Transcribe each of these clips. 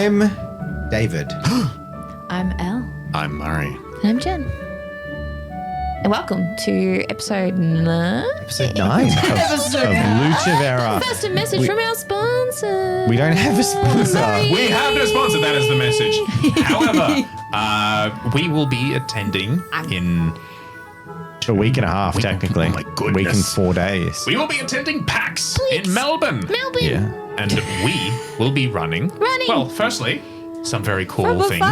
I'm David. I'm Elle. I'm Murray. And I'm Jen. And welcome to episode 9. Episode 9 of LUCEVERA. First, a message from our sponsor. We don't have a sponsor. We have no sponsor. That is the message. However, we will be attending in A week and a half, technically. Oh my goodness. Week and 4 days. We will be attending PAX Please. in Melbourne. Yeah. And we will be running. Well, firstly, some very cool things.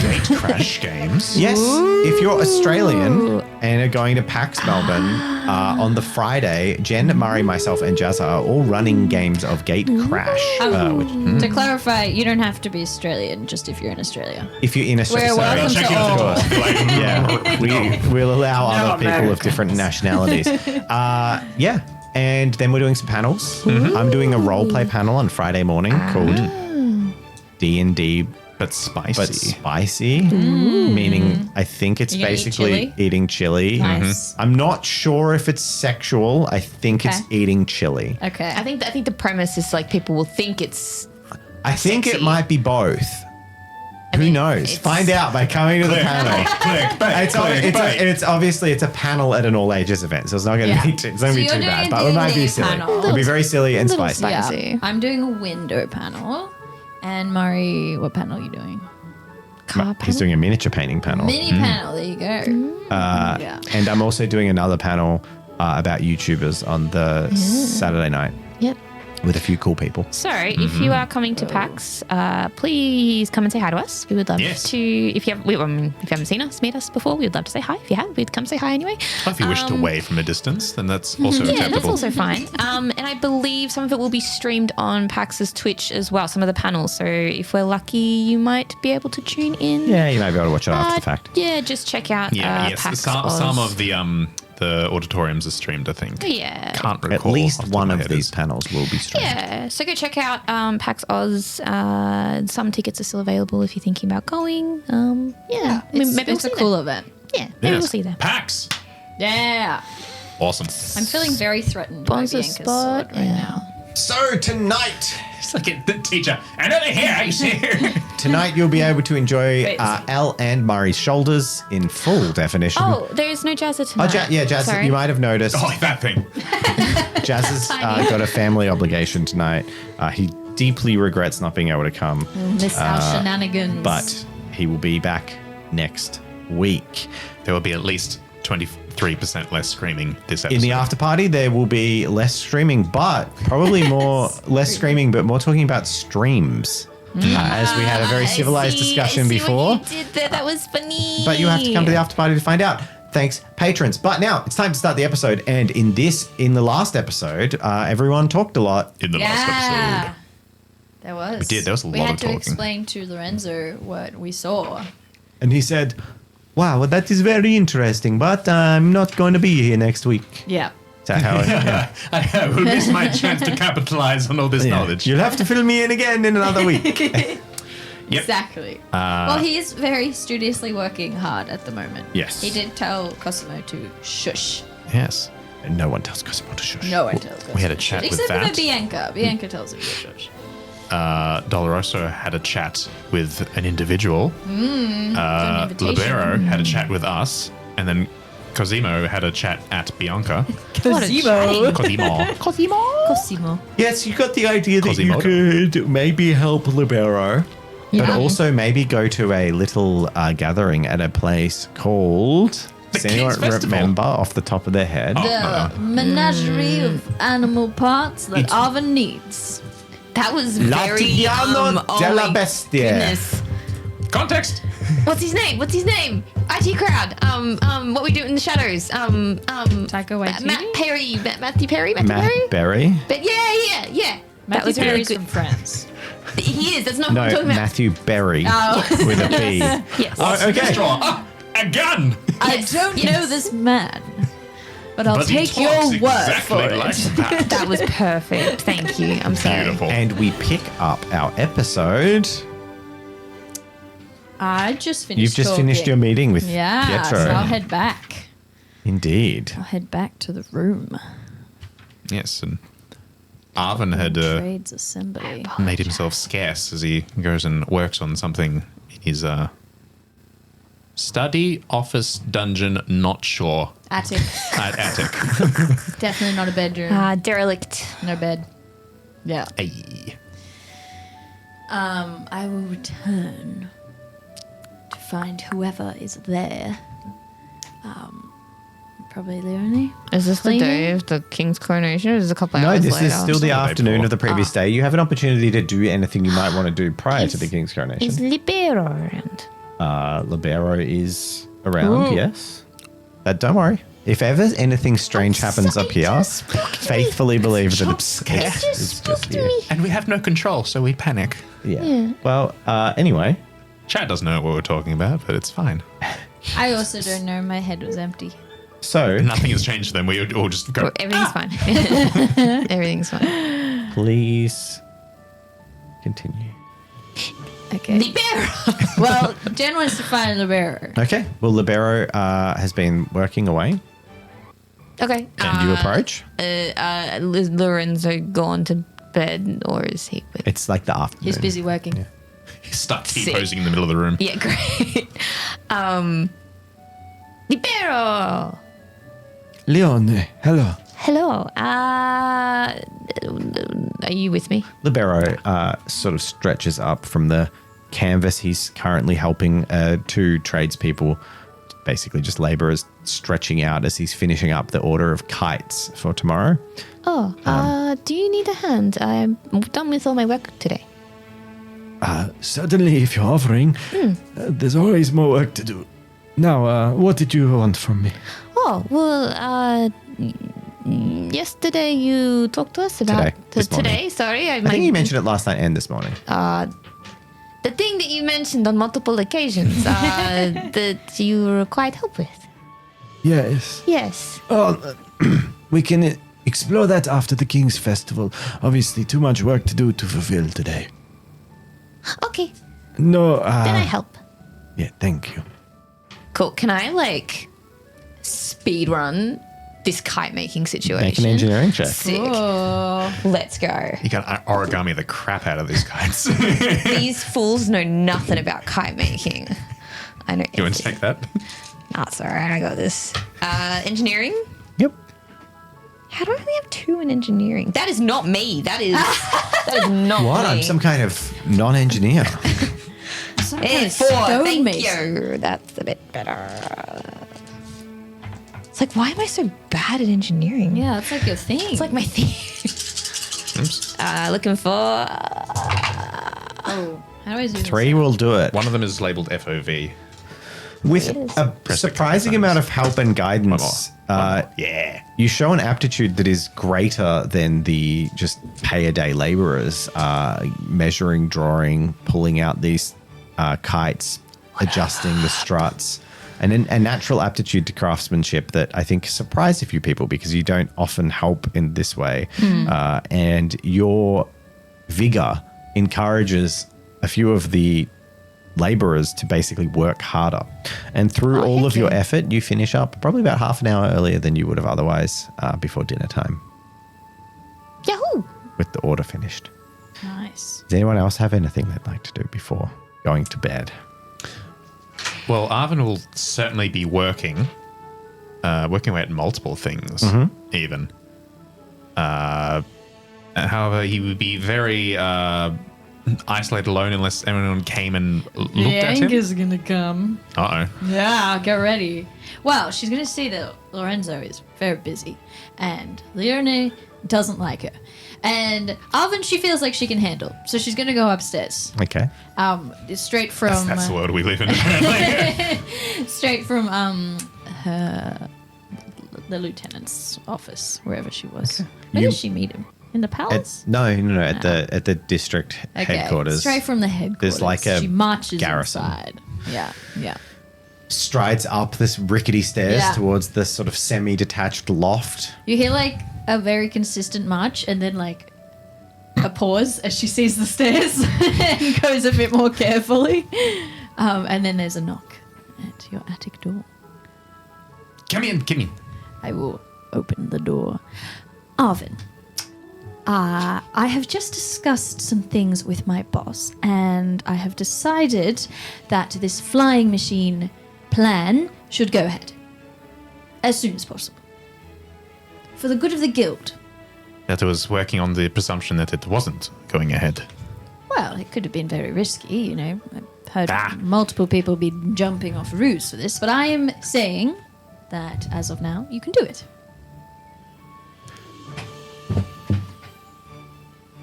Gate crash games. Yes, if you're Australian and are going to Pax Melbourne on the Friday, Jen, Murray, myself, and Jazza are all running games of Gate Crash. To clarify, you don't have to be Australian, just if you're in Australia. If you're in Australia, We're welcome Check to it all. out. yeah, we'll allow other people of different nationalities. Yeah, and then we're doing some panels. I'm doing a role play panel on Friday morning called D&D. But spicy. Meaning I think it's You're gonna eat basically chili? eating chili. Nice. I'm not sure if it's sexual. I think it's Okay. eating chili. Okay. I think the premise is like people will think it's. I think it Sexy. might be both. Who knows? it's- Find out by coming to the panel. It's obviously it's a panel at an all ages event, so it's not going to be it's not going to be So too you're bad, doing but it a might be D&D silly. panel. It'll be very silly and Little spicy. spicy. yeah. I'm doing a window panel. And Murray, what panel are you doing? He's doing a miniature painting panel. Mini panel. There you go. Yeah. And I'm also doing another panel about YouTubers on the Saturday night Yep. with a few cool people. So, if you are coming to PAX, please come and say hi to us. We would love Yes. to. If you haven't seen us, met us before, we would love to say hi. If you have, we'd come say hi anyway. If you wish to wave from a distance, then that's also Yeah, acceptable. that's also fine. And I believe some of it will be streamed on PAX's Twitch as well, some of the panels. So if we're lucky, you might be able to tune in. Yeah, you might be able to watch it after the fact. Yeah, just check out Yes. PAX Some Oz. of the auditoriums are streamed, I think. Yeah. Can't recall. At least off the top one my of head these is- panels will be streamed. Yeah, so go check out PAX Oz. Some tickets are still available if you're thinking about going. Yeah, maybe we'll It's a see cool there. event. Yeah, maybe we'll Yes. see you there. PAX. Yeah. Awesome. I'm feeling very threatened Sponsor by Bianca's spot, sword right yeah. now. So tonight, It's like the teacher. And over here, you see. tonight you'll be able to enjoy Wait. Elle and Murray's shoulders in full definition. Oh, there is no Jazza tonight. Jazz, Sorry. you might have noticed. Oh, that thing. Jazz has got a family obligation tonight. He deeply regrets not being able to come, Miss our shenanigans. but he will be back next week. There will be at least 23% less screaming this episode. In the after party, there will be less streaming, but probably less screaming, but more talking about streams. As we had a very civilized discussion before. What you did there. That was funny. But you have to come to the after party to find out. Thanks, patrons. But now it's time to start the episode. And in the last episode, everyone talked a lot. In the last episode. There was. We did. There was a lot We of had to talking. explain to Lorenzo what we saw. And he said, wow, well, that is very interesting, but I'm not going to be here next week. Yeah. Is that how it yeah. I will miss my chance to capitalize on all this Yeah. knowledge. You'll have to fill me in again in another week. Yep. Exactly. Well, he is very studiously working hard at the moment. Yes. He did tell Cosimo to shush. Yes. And no one tells Cosimo to shush. No one tells Cosimo. We had a to chat shush. with Except that. for Bianca. Bianca tells him to shush. Doloroso had a chat with an individual. Libero had a chat with us. And then Cosimo had a chat at Bianca. What a chatting. Cosimo. Yes, you got the idea that Cosimo. you could maybe help Libero, but also maybe go to a little gathering at a place called... Does Kids anyone Festival. remember off the top of their head? The menagerie of animal parts that It's- Arvin needs. That was very. Lattiano della my Bestia. goodness. Context. What's his name? IT crowd. What we do in the shadows. Taika Waititi? Matthew Perry. Matt Berry? But yeah. That Matthew was very Perry's good. from France. He is. That's not No, what I'm talking about. Matthew Berry with a B. Yes. Oh, okay. Straw. Ah, a gun. Yes, I don't yes. know this man, but I'll But he take your talks word exactly for like it. that. That was perfect. Thank you. I'm sorry. Beautiful. And we pick up our episode. I just finished. You've just finished your talking. meeting with Yeah, Pietro. so I'll head back. Indeed. I'll head back to the room. Yes, and Arvin had Trades assembly. made himself scarce as he goes and works on something in his study, office, dungeon, not sure. Attic. Attic. Definitely not a bedroom. Derelict. No bed. Yeah. Ay. I will return to find whoever is there. Probably Leonie. Is this the Cleaning? day of the king's coronation, or is it a couple No, hours this later? is still the Still the day afternoon before. of the previous day. You have an opportunity to do anything you might want to do prior to the king's coronation. Is Libero around? Libero is around, yes. But don't worry. If ever anything strange happens up here, faithfully believe that it's just you. And we have no control, so we panic. Yeah. Well, anyway. Chad doesn't know what we're talking about, but it's fine. I also don't know. My head was empty. So, Nothing has changed then. We all just go. Everything's fine. Everything's fine. please continue. Okay. Libero. Well, Jen wants to find Libero. Okay. Well, Libero has been working away. Okay. And you approach. Is Lorenzo gone to bed, or is he with? It's like the afternoon. He's busy working. Yeah. He starts Sick. T-posing in the middle of the room. Yeah, great. Libero. Leone, hello. Hello. Are you with me? Libero sort of stretches up from the canvas. He's currently helping two tradespeople, basically just laborers, stretching out as he's finishing up the order of kites for tomorrow. Oh, do you need a hand? I'm done with all my work today. Certainly, if you're offering, there's always more work to do. Now, what did you want from me? Oh, well, yesterday you talked to us about... This morning. Today, sorry. I think you mentioned it last night and this morning. The thing that you mentioned on multiple occasions that you required help with. Yes. Yes. Oh, we can explore that after the King's Festival. Obviously, too much work to do to fulfill today. Okay, No, then I help. Yeah, thank you. Cool. Can I, speed run this kite making situation? Make an engineering check. Sick. Oh. Let's go. You can origami the crap out of these kites. These fools know nothing about kite making. I know. You want to take that? That's all right. I got this. Engineering? Yep. How do I only have 2 in engineering? That is not me. That is not What? me. I'm some kind of non-engineer. It's 4. Thank you. That's a bit better. It's like, why am I so bad at engineering? Yeah, that's like your thing. It's like my thing. Oops. Looking for... Oh, how do I zoom 3 will do it. One of them is labeled FOV. With a Press the surprising kite amount of buttons. help and guidance, One more. Yeah. you show an aptitude that is greater than the just pay-a-day laborers, measuring, drawing, pulling out these kites, adjusting the struts, and a natural aptitude to craftsmanship that I think surprised a few people because you don't often help in this way. And your vigor encourages a few of the laborers to basically work harder. And through all of your effort, you finish up probably about half an hour earlier than you would have otherwise before dinner time Yahoo! with the order finished. Nice. Does anyone else have anything they'd like to do before going to bed? Well, Arvin will certainly be working away at multiple things, even. However, he would be very isolated alone unless anyone came and looked at him. Bianca's gonna come. Uh-oh. Yeah, get ready. Well, she's gonna see that Lorenzo is very busy, and Leone doesn't like her. And Alvin, she feels like she can handle, so she's gonna go upstairs. Okay. Straight from That's the world we live in, apparently. straight from the lieutenant's office, wherever she was. Where did she meet him? In the palace? No, at the district headquarters. Straight from the headquarters. There's like a she marches garrison. inside. Yeah, yeah. Strides up this rickety stairs Yeah. towards the sort of semi-detached loft. You hear like a very consistent march and then like a pause as she sees the stairs and goes a bit more carefully. And then there's a knock at your attic door. Come in. I will open the door. Arvin, I have just discussed some things with my boss, and I have decided that this flying machine plan should go ahead as soon as possible. For the good of the guild. That was working on the presumption that it wasn't going ahead. Well, it could have been very risky, you know. I've heard multiple people be jumping off roofs for this, but I am saying that as of now, you can do it.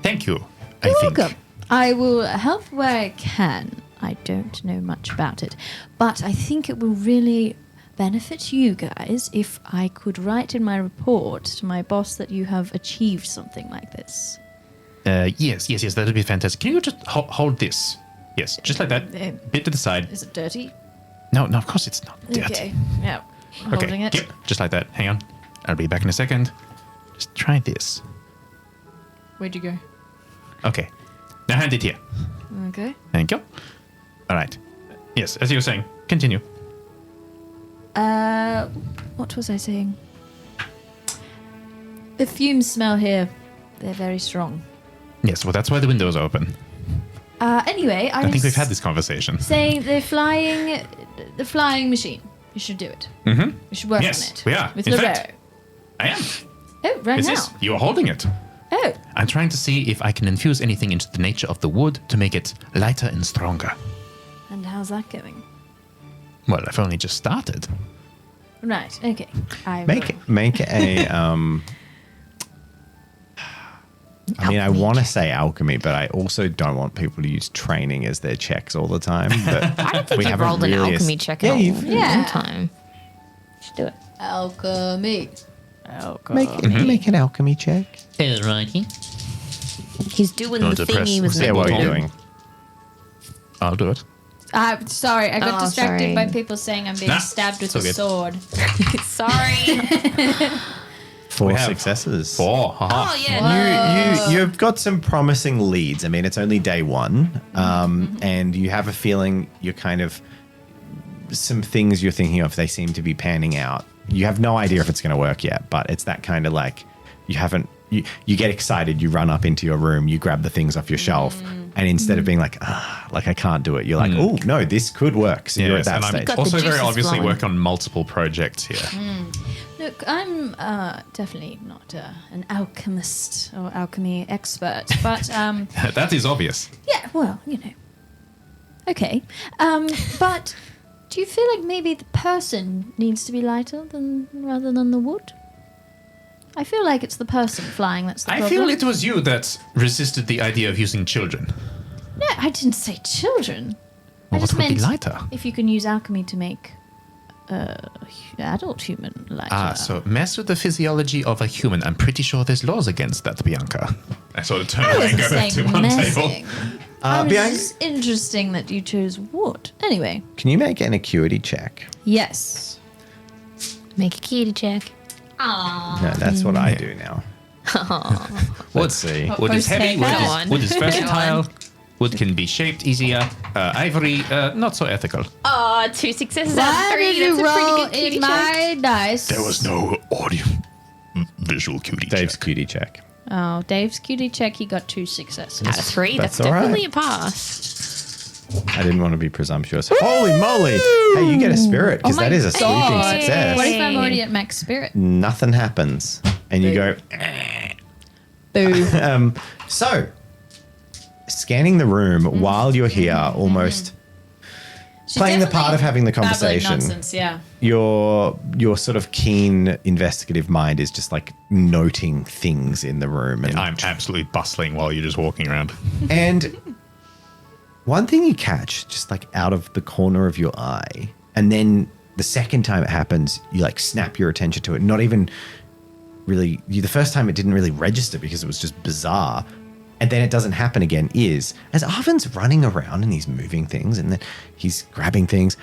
Thank you. You're I think. welcome. I will help where I can. I don't know much about it, but I think it will really benefit you guys if I could write in my report to my boss that you have achieved something like this. Yes, that would be fantastic. Can you just hold this? Yes, just like that. Bit to the side. Is it dirty? No, of course it's not dirty. Okay, yeah. Holding it. Yep, just like that. Hang on. I'll be back in a second. Just try this. Where'd you go? Okay. Now hand it here. Okay. Thank you. All right. Yes, as you were saying, continue. What was I saying? The fumes smell here. They're very strong. Yes, well, that's why the window's open. Anyway, I think we've had this conversation. Saying the flying machine. You should do it. Mm-hmm. We should work Yes, on it. we are. With In Libero. fact, I am. Oh, right Is now. this? You are holding it. Oh, I'm trying to see if I can infuse anything into the nature of the wood to make it lighter and stronger. and how's that going? Well, I've only just started. Right. Okay. Make a I mean, I want to say alchemy, but I also don't want people to use training as their checks all the time. But I don't think we you've haven't rolled an really alchemy check in a Yeah. long time. Should do it. Alchemy. Make an alchemy check. Alrighty. He's doing Don't the depress thing he was the Yeah, meant what to are you do. doing? I'll do it. Sorry, I got Oh, distracted sorry. by people saying I'm being Nah, stabbed with it's all a good. sword. Sorry. 4 have successes. 4. Haha. Oh yeah. You've got some promising leads. I mean, it's only day one, and you have a feeling you're kind of some things you're thinking of. They seem to be panning out. You have no idea if it's going to work yet, but it's that kind of like you haven't. You get excited. You run up into your room. You grab the things off your shelf, and instead of being like I can't do it, you're like, oh no, this could work. So you're at Yes, that and I'm stage. Got the also very juices obviously flowing. work on multiple projects here. Look, I'm definitely not an alchemist or alchemy expert, but That is obvious. yeah, well, you know. Okay, but do you feel like maybe the person needs to be lighter rather than the wood? I feel like it's the person flying that's the I problem. feel it was you that resisted the idea of using children. No, I didn't say children. Well, I just what would be meant lighter? if you can use alchemy to make adult human lighter. So mess with the physiology of a human. I'm pretty sure there's laws against that, Bianca. I sort of turn I around wasn't and go back to saying one messing. table. I was Bianca- just interesting that you chose wood. Anyway, Can you make an acuity check? yes. Make a kitty check. No, that's what I do now. Let's see. Wood is heavy, wood Go is, on. wood is Go versatile, on. wood can be shaped easier, ivory, not so ethical. Oh, 2 successes out Why of 3. did you That's a roll pretty good kitty in check. my dice? There was no audio visual cutie Dave's check. cutie check. Oh, Dave's cutie check. He got 2 successes. Out of 3. That's That's all right. definitely a pass. I didn't want to be presumptuous. Holy moly! Hey, you get a spirit because Oh my that is a sweeping God. success. What if I'm already at max spirit? Nothing happens, and you go. Boo. So, scanning the room while you're here, almost She's playing the part definitely of having the babbling conversation. Nonsense, yeah. Your sort of keen investigative mind is just like noting things in the room, and I'm absolutely bustling while you're just walking around. And one thing you catch just like out of the corner of your eye, and then the second time it happens, you like snap your attention to it. Not even really, the first time it didn't really register because it was just bizarre. And then it doesn't happen again is as Arvin's running around and he's moving things and then he's grabbing things.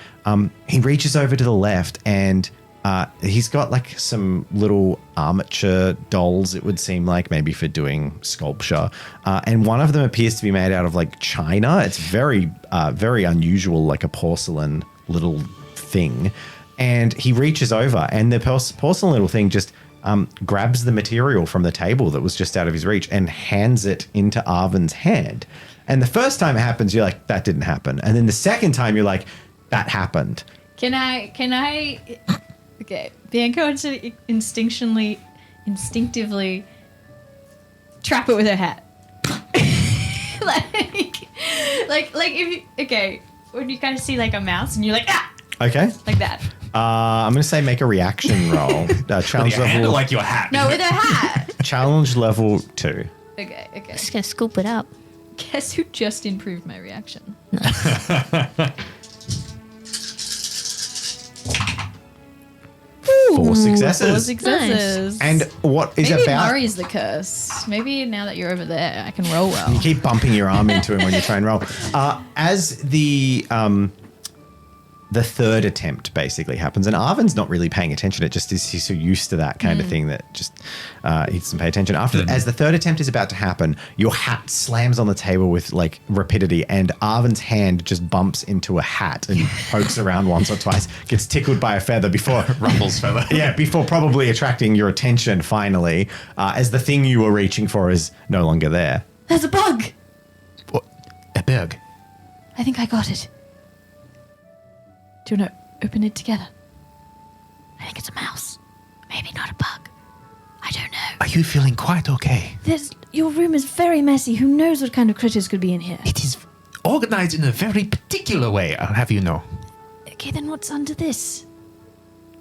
He reaches over to the left and he's got like some little armature dolls, it would seem like, maybe for doing sculpture. And one of them appears to be made out of like china. It's very, very unusual, like a porcelain little thing. And he reaches over and the porcelain little thing just grabs the material from the table that was just out of his reach and hands it into Arvin's hand. And the first time it happens, you're like, that didn't happen. And then the second time, you're like, that happened. Can I? Okay, Bianca wants to instinctively trap it with her hat. like if you, okay, when you kind of see like a mouse and you're like, ah, Okay. like that. I'm going to say make a reaction roll. Challenge Your hand level. or like your hat? No, with her hat. Challenge level 2. Okay. Just gonna scoop it up. Guess who just improved my reaction? 4 successes. 4 successes. And what is maybe about... Murray's the curse. Maybe now that you're over there, I can roll well. You keep bumping your arm into him when you try and roll. As the third attempt basically happens, and Arvin's not really paying attention. It just is, he's so used to that kind of thing that just he doesn't pay attention. As the third attempt is about to happen, your hat slams on the table with like rapidity, and Arvin's hand just bumps into a hat and pokes around once or twice, gets tickled by a feather before Ruffles feather. Yeah, before probably attracting your attention finally, as the thing you were reaching for is no longer there. There's a bug. What? A bug? I think I got it. Do you want to open it together? I think it's a mouse. Maybe not a bug. I don't know. Are you feeling quite okay? Your room is very messy. Who knows what kind of critters could be in here? It is organized in a very particular way, I'll have you know. Okay, then what's under this?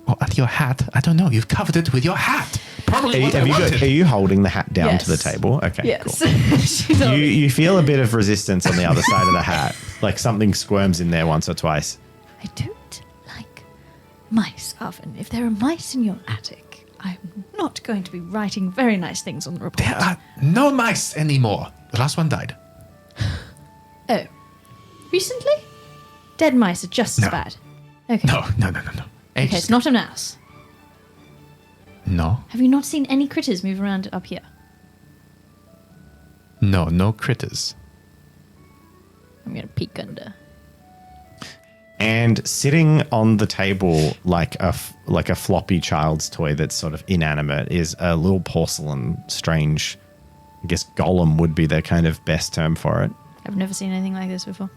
Or under your hat? I don't know. You've covered it with your hat. Probably what I wanted. Are you holding the hat down to the Yes. table? Okay, Yes. cool. She's on it. You feel a bit of resistance on the other side of the hat, like something squirms in there once or twice. I don't like mice, Arvin. If there are mice in your attic, I'm not going to be writing very nice things on the report. There are no mice anymore. The last one died. Oh. Recently? Dead mice are just as No. bad. Okay. No. Okay, it's not a mouse. No. Have you not seen any critters move around up here? No critters. I'm going to peek under. And sitting on the table like a floppy child's toy that's sort of inanimate is a little porcelain, strange, I guess golem would be the kind of best term for it. I've never seen anything like this before.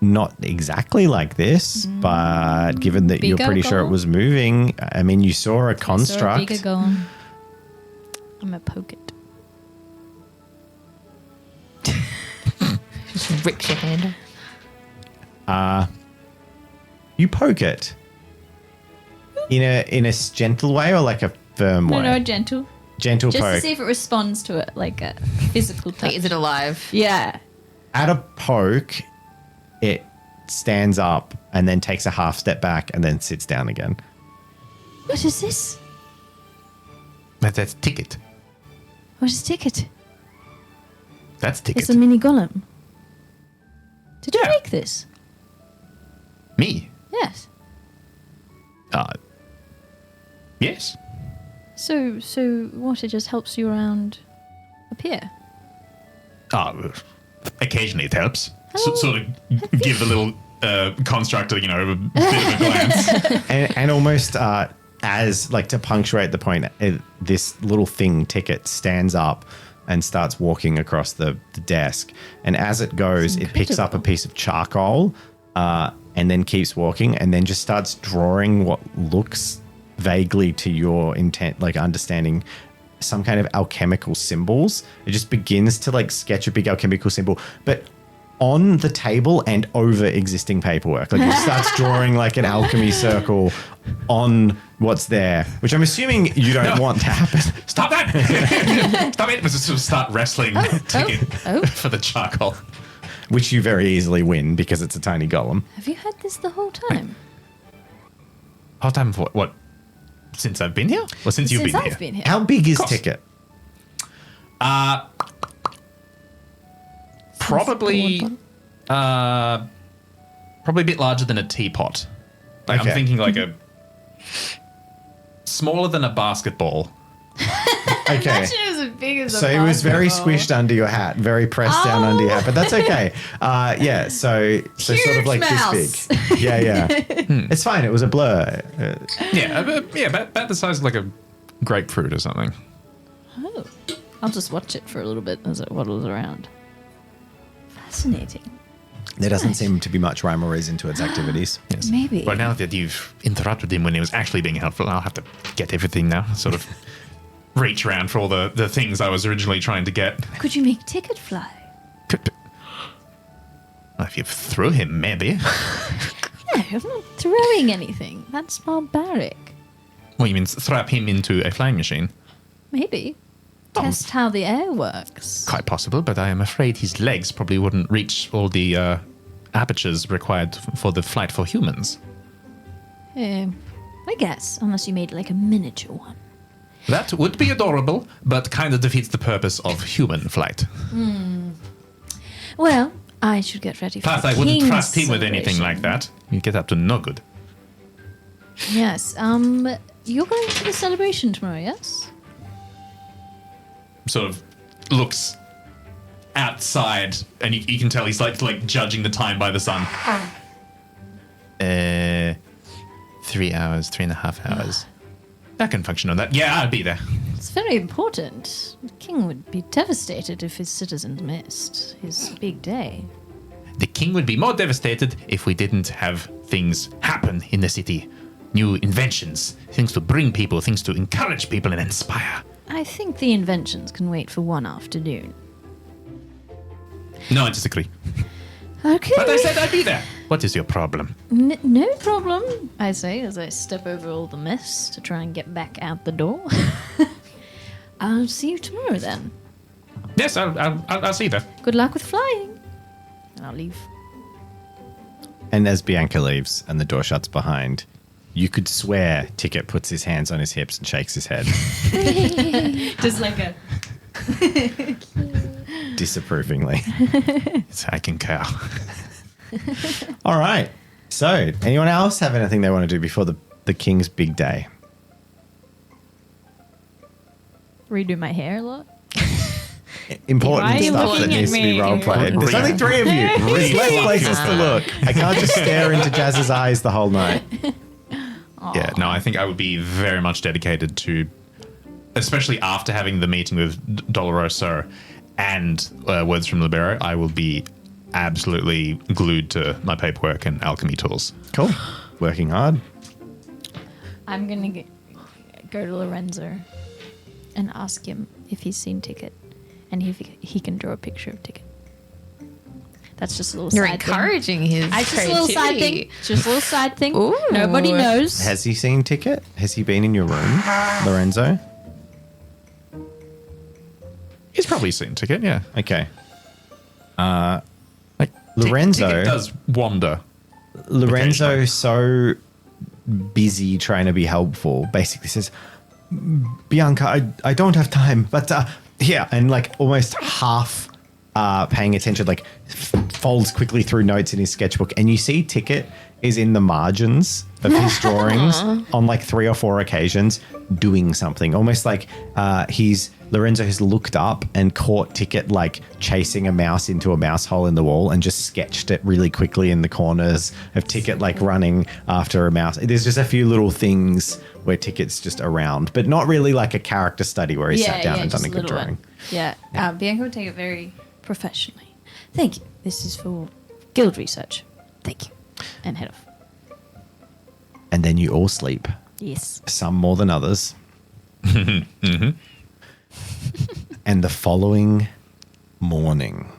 Not exactly like this, but given that you're Bigger pretty sure it golem? was moving, I mean, you saw a construct. Bigger golem. I'm going to poke it. Just rips your hand off. You poke it in a gentle way or like a firm way? No, gentle. Gentle Just poke. to see if it responds to it, like a physical touch. Like, is it alive? Yeah. At a poke, it stands up and then takes a half step back and then sits down again. What is this? That's ticket. What is ticket? That's ticket. It's a mini golem. Did you Yeah. make this? Me? Yes. Yes. So what? It just helps you around up here. Occasionally it helps. Oh. Sort of give the little construct, a bit of a glance. And almost as like to punctuate the point, this little thing ticket stands up and starts walking across the desk. And as it goes, it picks up a piece of charcoal and then keeps walking and then just starts drawing what looks vaguely to your intent, like understanding some kind of alchemical symbols. It just begins to like sketch a big alchemical symbol, but on the table and over existing paperwork. Like it starts drawing like an alchemy circle on what's there, which I'm assuming you don't want to happen. Stop that! Stop it! Let's just start wrestling ticket oh. for the charcoal. Which you very easily win because it's a tiny golem. Have you had this the whole time? Whole time for what? Since I've been here? Or since you've been I've here? been here. How big is course. Ticket? Probably a bit larger than a teapot. Like Okay. I'm thinking like a smaller than a basketball. Okay. Imagine it was as big as a So it was very basketball. squished under your hat, very pressed down under your hat, but that's okay. Yeah, so sort of Huge like mouse. this big. Yeah. It's fine. It was a blur. Yeah, about the size of like a grapefruit or something. Oh. I'll just watch it for a little bit as it waddles around. Fascinating. There doesn't seem to be much rhyme or reason to its activities. Yes. Maybe. But now that you've interrupted him when he was actually being helpful, I'll have to get everything now. Sort of reach around for all the things I was originally trying to get. Could you make Ticket fly? Well, if you threw him, maybe. No, I'm not throwing anything. That's barbaric. Well, you mean strap him into a flying machine? Maybe. Test how the air works. Quite possible, but I am afraid his legs probably wouldn't reach all the apertures required for the flight for humans. I guess, unless you made like a miniature one. That would be adorable, but kind of defeats the purpose of human flight. Well, I should get ready for Plus, the I wouldn't King's trust him with anything celebration. like that. You get up to no good. Yes. You're going to the celebration tomorrow, yes? Sort of looks outside, and you can tell he's like judging the time by the sun. 3 hours, 3.5 hours. That can function on that. Yeah, I'll be there. It's very important. The king would be devastated if his citizens missed his big day. The king would be more devastated if we didn't have things happen in the city. New inventions, things to bring people, things to encourage people and inspire. I think the inventions can wait for one afternoon. No, I disagree. Okay. But I said I'd be there. What is your problem? No problem, I say as I step over all the mess to try and get back out the door. I'll see you tomorrow then. Yes, I'll see you there. Good luck with flying. And I'll leave. And as Bianca leaves and the door shuts behind, you could swear Ticket puts his hands on his hips and shakes his head Just like a... disapprovingly. I concur. All right. So, anyone else have anything they want to do before the king's big day? Redo my hair a lot. Important Why are you stuff that looking at needs to be me? role played. There's only 3 of you. There's less places to look. I can't just stare into Jazz's eyes the whole night. Yeah, no, I think I would be very much dedicated to, especially after having the meeting with Doloroso and Words from Libero, I will be absolutely glued to my paperwork and alchemy tools. Cool. Working hard. I'm going to go to Lorenzo and ask him if he's seen Ticket and if he can draw a picture of Ticket. That's just a little You're side thing. encouraging his It's just a little side thing. creativity. It's just a little side thing. Ooh. Nobody knows. Has he seen Ticket? Has he been in your room, Lorenzo? He's probably seen Ticket, yeah. Okay. Like Lorenzo- Ticket does wander. Lorenzo, so busy trying to be helpful, basically says, Bianca, I don't have time, but here, and like almost half paying attention, like folds quickly through notes in his sketchbook, and you see Ticket is in the margins of his drawings on like 3 or 4 occasions doing something, almost like Lorenzo has looked up and caught Ticket like chasing a mouse into a mouse hole in the wall and just sketched it really quickly in the corners of Ticket like running after a mouse. There's just a few little things where Ticket's just around, but not really like a character study where he sat down and done just a good little drawing. one. Yeah. Bianca would take it very professionally. Thank you. This is for guild research. Thank you. And head off. And then you all sleep, Yes. some more than others. And the following morning,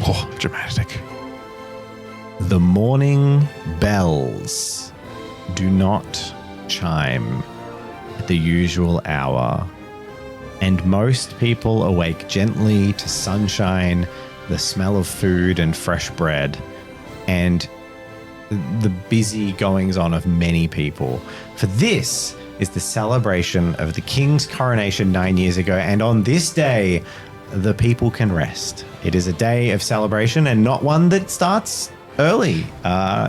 Oh, dramatic. the morning bells do not chime at the usual hour, and most people awake gently to sunshine, the smell of food and fresh bread, and the busy goings on of many people. For this is the celebration of the king's coronation 9 years ago, and on this day, the people can rest. It is a day of celebration and not one that starts early.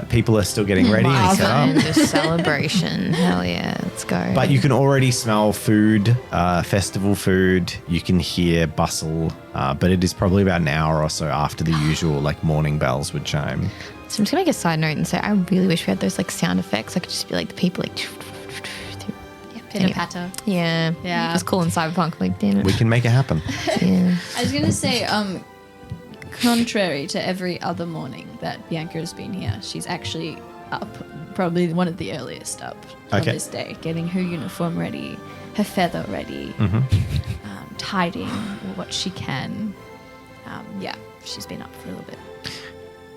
People are still getting ready and set up. And just celebration. Hell yeah, let's go. But you can already smell food, festival food. You can hear bustle, but it is probably about an hour or so after the usual morning bells would chime. So I'm just gonna make a side note and say I really wish we had those sound effects. I could just be the people Pitter patter. Yeah. Yeah. Just cool in Cyberpunk. Damn it. We can make it happen. Yeah. I was going to say, contrary to every other morning that Bianca has been here, she's actually up, probably one of the earliest up on Okay. this day, getting her uniform ready, her feather ready, tidying what she can. She's been up for a little bit.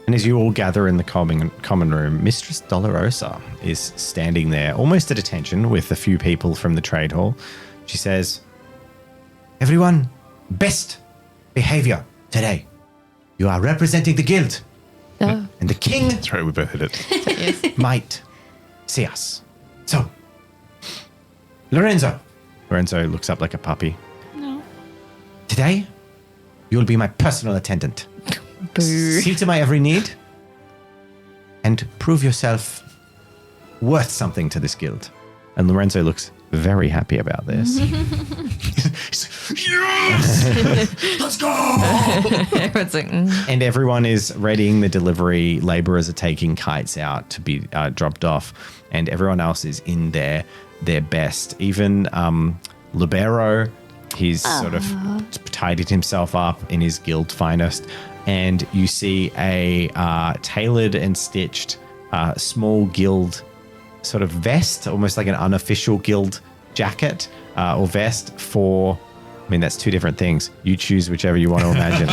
And as you all gather in the common room, Mistress Dolorosa is standing there, almost at attention, with a few people from the trade hall. She says, "Everyone, best behavior today. You are representing the guild, Oh. and the king That's right, we both hit it. Yes. might see us. So, Lorenzo." Lorenzo looks up like a puppy. No. "Today, you'll be my personal attendant. Boo. See to my every need and prove yourself worth something to this guild." And Lorenzo looks very happy about this. Yes! Let's go! Everyone's And everyone is readying the delivery. Laborers are taking kites out to be dropped off, and everyone else is in their best. Even Libero, he's sort of tidied himself up in his guild finest, and you see a tailored and stitched small guild sort of vest, almost like an unofficial guild jacket or vest for, I mean, that's two different things. You choose whichever you want to imagine.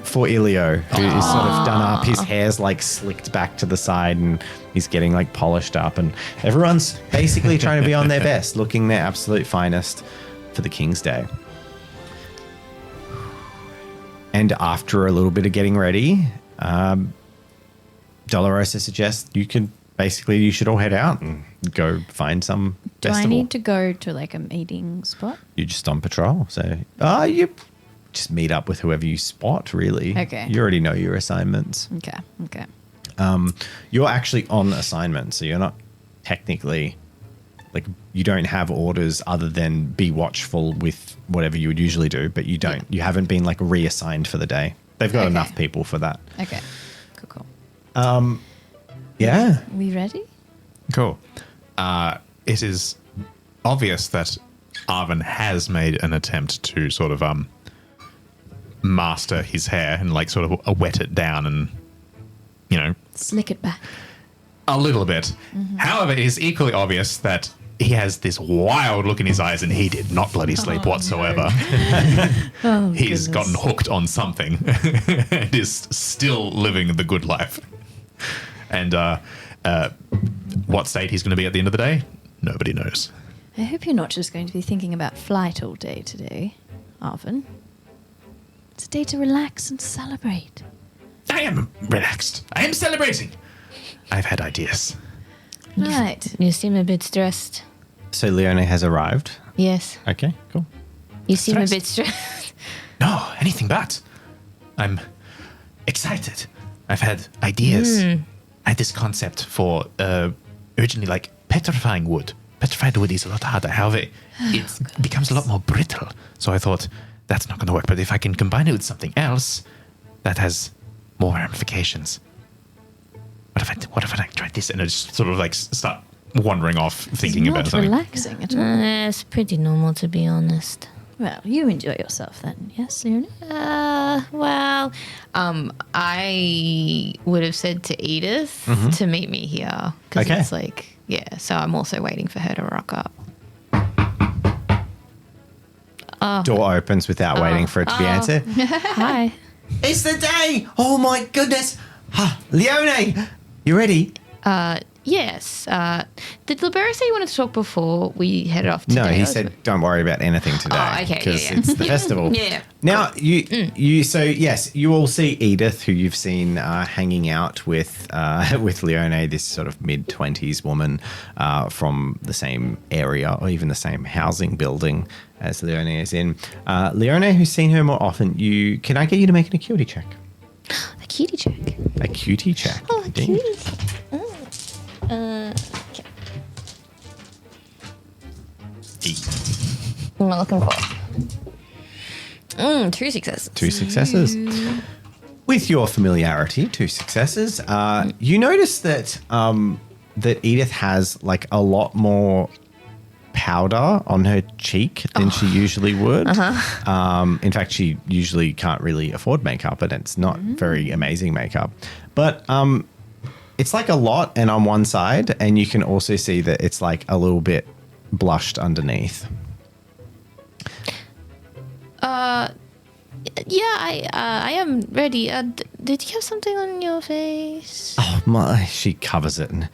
For Ilio, who is sort of done up. His hair's slicked back to the side and he's getting polished up. And everyone's basically trying to be on their best, looking their absolute finest for the King's Day. And after a little bit of getting ready, Dolorosa suggests you should all head out and go find some Do festival. I need to go to a meeting spot? You're just on patrol, so you just meet up with whoever you spot, really. Okay. You already know your assignments. Okay. You're actually on assignment, so you're not technically, you don't have orders other than be watchful with whatever you would usually do, but you haven't been reassigned for the day. They've got Okay. enough people for that. Okay. Cool. Yeah. We ready? Cool. It is obvious that Arvin has made an attempt to sort of master his hair and sort of wet it down and, Slick it back. a little bit. However, it is equally obvious that he has this wild look in his eyes and he did not bloody sleep whatsoever. He's gotten hooked on something and is still living the good life. And what state he's going to be at the end of the day, nobody knows. I hope you're not just going to be thinking about flight all day today, Arvin. It's a day to relax and celebrate. I am relaxed. I am celebrating. I've had ideas. Right. You seem a bit stressed. So Leone has arrived. Yes. Okay, cool. You seem a Stressed? bit stressed. No, anything but. I'm excited. I've had ideas. I had this concept for originally petrifying wood. Petrified wood is a lot harder. However, it becomes a lot more brittle. So I thought that's not going to work. But if I can combine it with something else that has more ramifications. What if I tried this? And I just sort of start wandering off thinking it's about not something. relaxing at all. It's pretty normal, to be honest. Well, you enjoy yourself then, yes, Leonie? Well, I would have said to Edith to meet me here. Because Okay. it's so I'm also waiting for her to rock up. Door opens without waiting for it to be answered. Hi. It's the day! Oh my goodness! Leone! You ready? Yes. Did Libero say you wanted to talk before we headed off today? No, he said don't worry about anything today. Oh, okay, Because yeah. it's the festival. Yeah. Now, so yes, you all see Edith, who you've seen hanging out with Leone, this sort of mid-20s woman from the same area or even the same housing building as Leone is in. Leone, who's seen her more often, can I get you to make an acuity check? cutie check. A cutie check. Oh, a Indeed. cutie. Okay. What am I looking for? 2 successes. 2 successes. With your familiarity, 2 successes. You notice that that Edith has like a lot more powder on her cheek than she usually would. In fact, she usually can't really afford makeup, and it's not very amazing makeup. But it's like a lot, and on one side, and you can also see that it's like a little bit blushed underneath. Yeah, I am ready. Did you have something on your face? Oh my! She covers it, and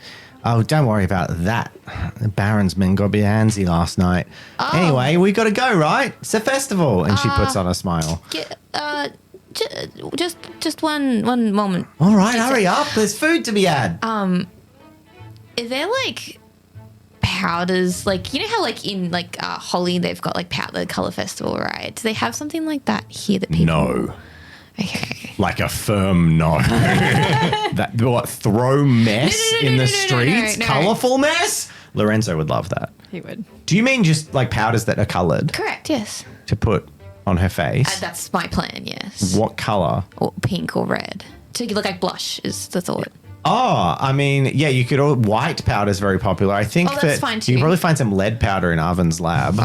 oh, don't worry about that. The Baron's men got a bit handsy last night. Anyway, we got to go, right? It's a festival, and she puts on a smile. Yeah, just one moment. All right, hurry up. There's food to be had. Are there like powders, like you know how like in like Holly they've got like powder color festival, right? Do they have something like that here that people? No. Okay. Like a firm no. That what? Throw mess No, in the no, streets? no. Colorful mess? Lorenzo would love that. He would. Do you mean just like powders that are colored Correct. Yes. to put on her face? That's my plan. Yes. What color? Or pink or red to look like blush is the thought. Oh, I mean, yeah, you could. White powder is very popular. I think that's that fine you too. can probably find some lead powder in Arvin's lab.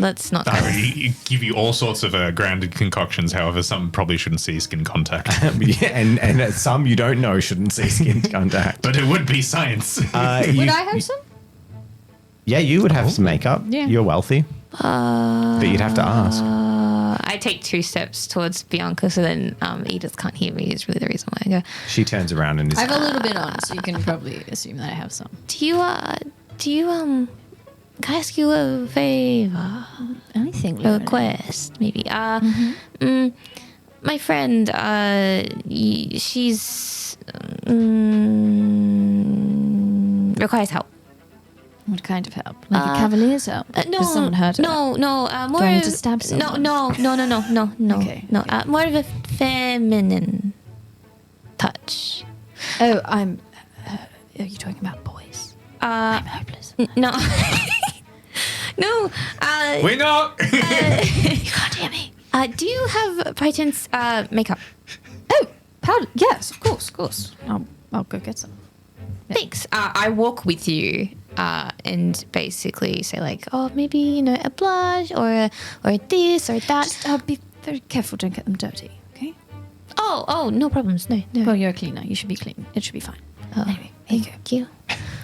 That's not. He give you all sorts of grounded concoctions. However, some probably shouldn't see skin contact. Yeah, and some you don't know shouldn't see skin contact. But it would be science. Would I have some? Yeah, you would have some makeup. Yeah. You're wealthy. But you'd have to ask. I take 2 steps towards Bianca, so then Edith can't hear me. Is really the reason why I go. She turns around and is I have a little bit on, so you can probably assume that I have some. Do you can I ask you a favor? Anything. A request, maybe. My friend, she's requires help. What kind of help? Like a cavalier's help? No, Does someone hurt her? No. More Do I need of- to stab someone? No. Okay, No. More of a feminine touch. Oh, I'm. Are you talking about boys? I'm hopeless. No. No. We know. You can't hear me. Do you have by chance makeup? Oh, powder. Yes, of course. I'll go get some. Thanks. I walk with you and basically say like, oh, maybe a blush or this or that. Just be very careful. Don't get them dirty. Okay. Oh, no problems. No. Well, you're a cleaner. You should be clean. It should be fine. Anyway, here you go. Thank you.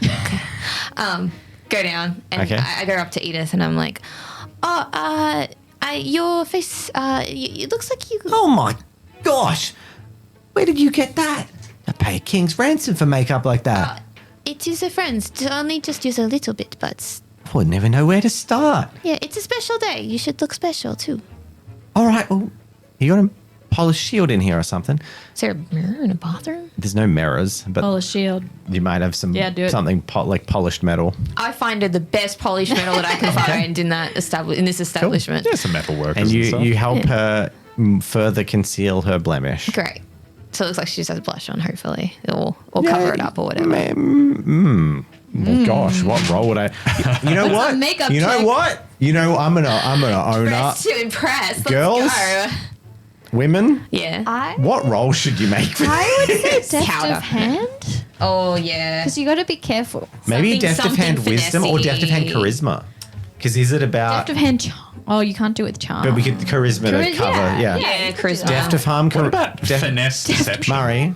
Okay. Go down and Okay. I go up to Edith and I'm like, your face. It looks like you. Oh my gosh! Where did you get that? I pay a king's ransom for makeup like that. It is a friend's. Only just use a little bit, but I would never know where to start. yeah, it's a special day. You should look special too. All right, well, you got a polished shield in here or something? Is there a mirror in a bathroom? There's no mirrors, but Polish shield. you might have some Yeah, do it. something like polished metal. I find the best polished metal that I can find in this establishment. Yeah, some metal workers. And you stuff. help her further conceal her blemish. Great. So it looks like she just has blush on, hopefully, or cover it up or whatever. Oh gosh, what role would I? You know what? makeup You know check? what? You know I'm gonna own up. Press to impress. Let's Girls? go. Women, Yeah. what role should you make for I would say deft Powder. of hand. Oh yeah. Because you got to be careful. Maybe Something- deft of hand something wisdom or deft of hand finessey. charisma? Because is it about? Deft of hand charm. Oh, you can't do it with charm. But we could charisma to Chari- cover. Yeah. Yeah, charisma. Deft of harm. What about finesse deception? Murray?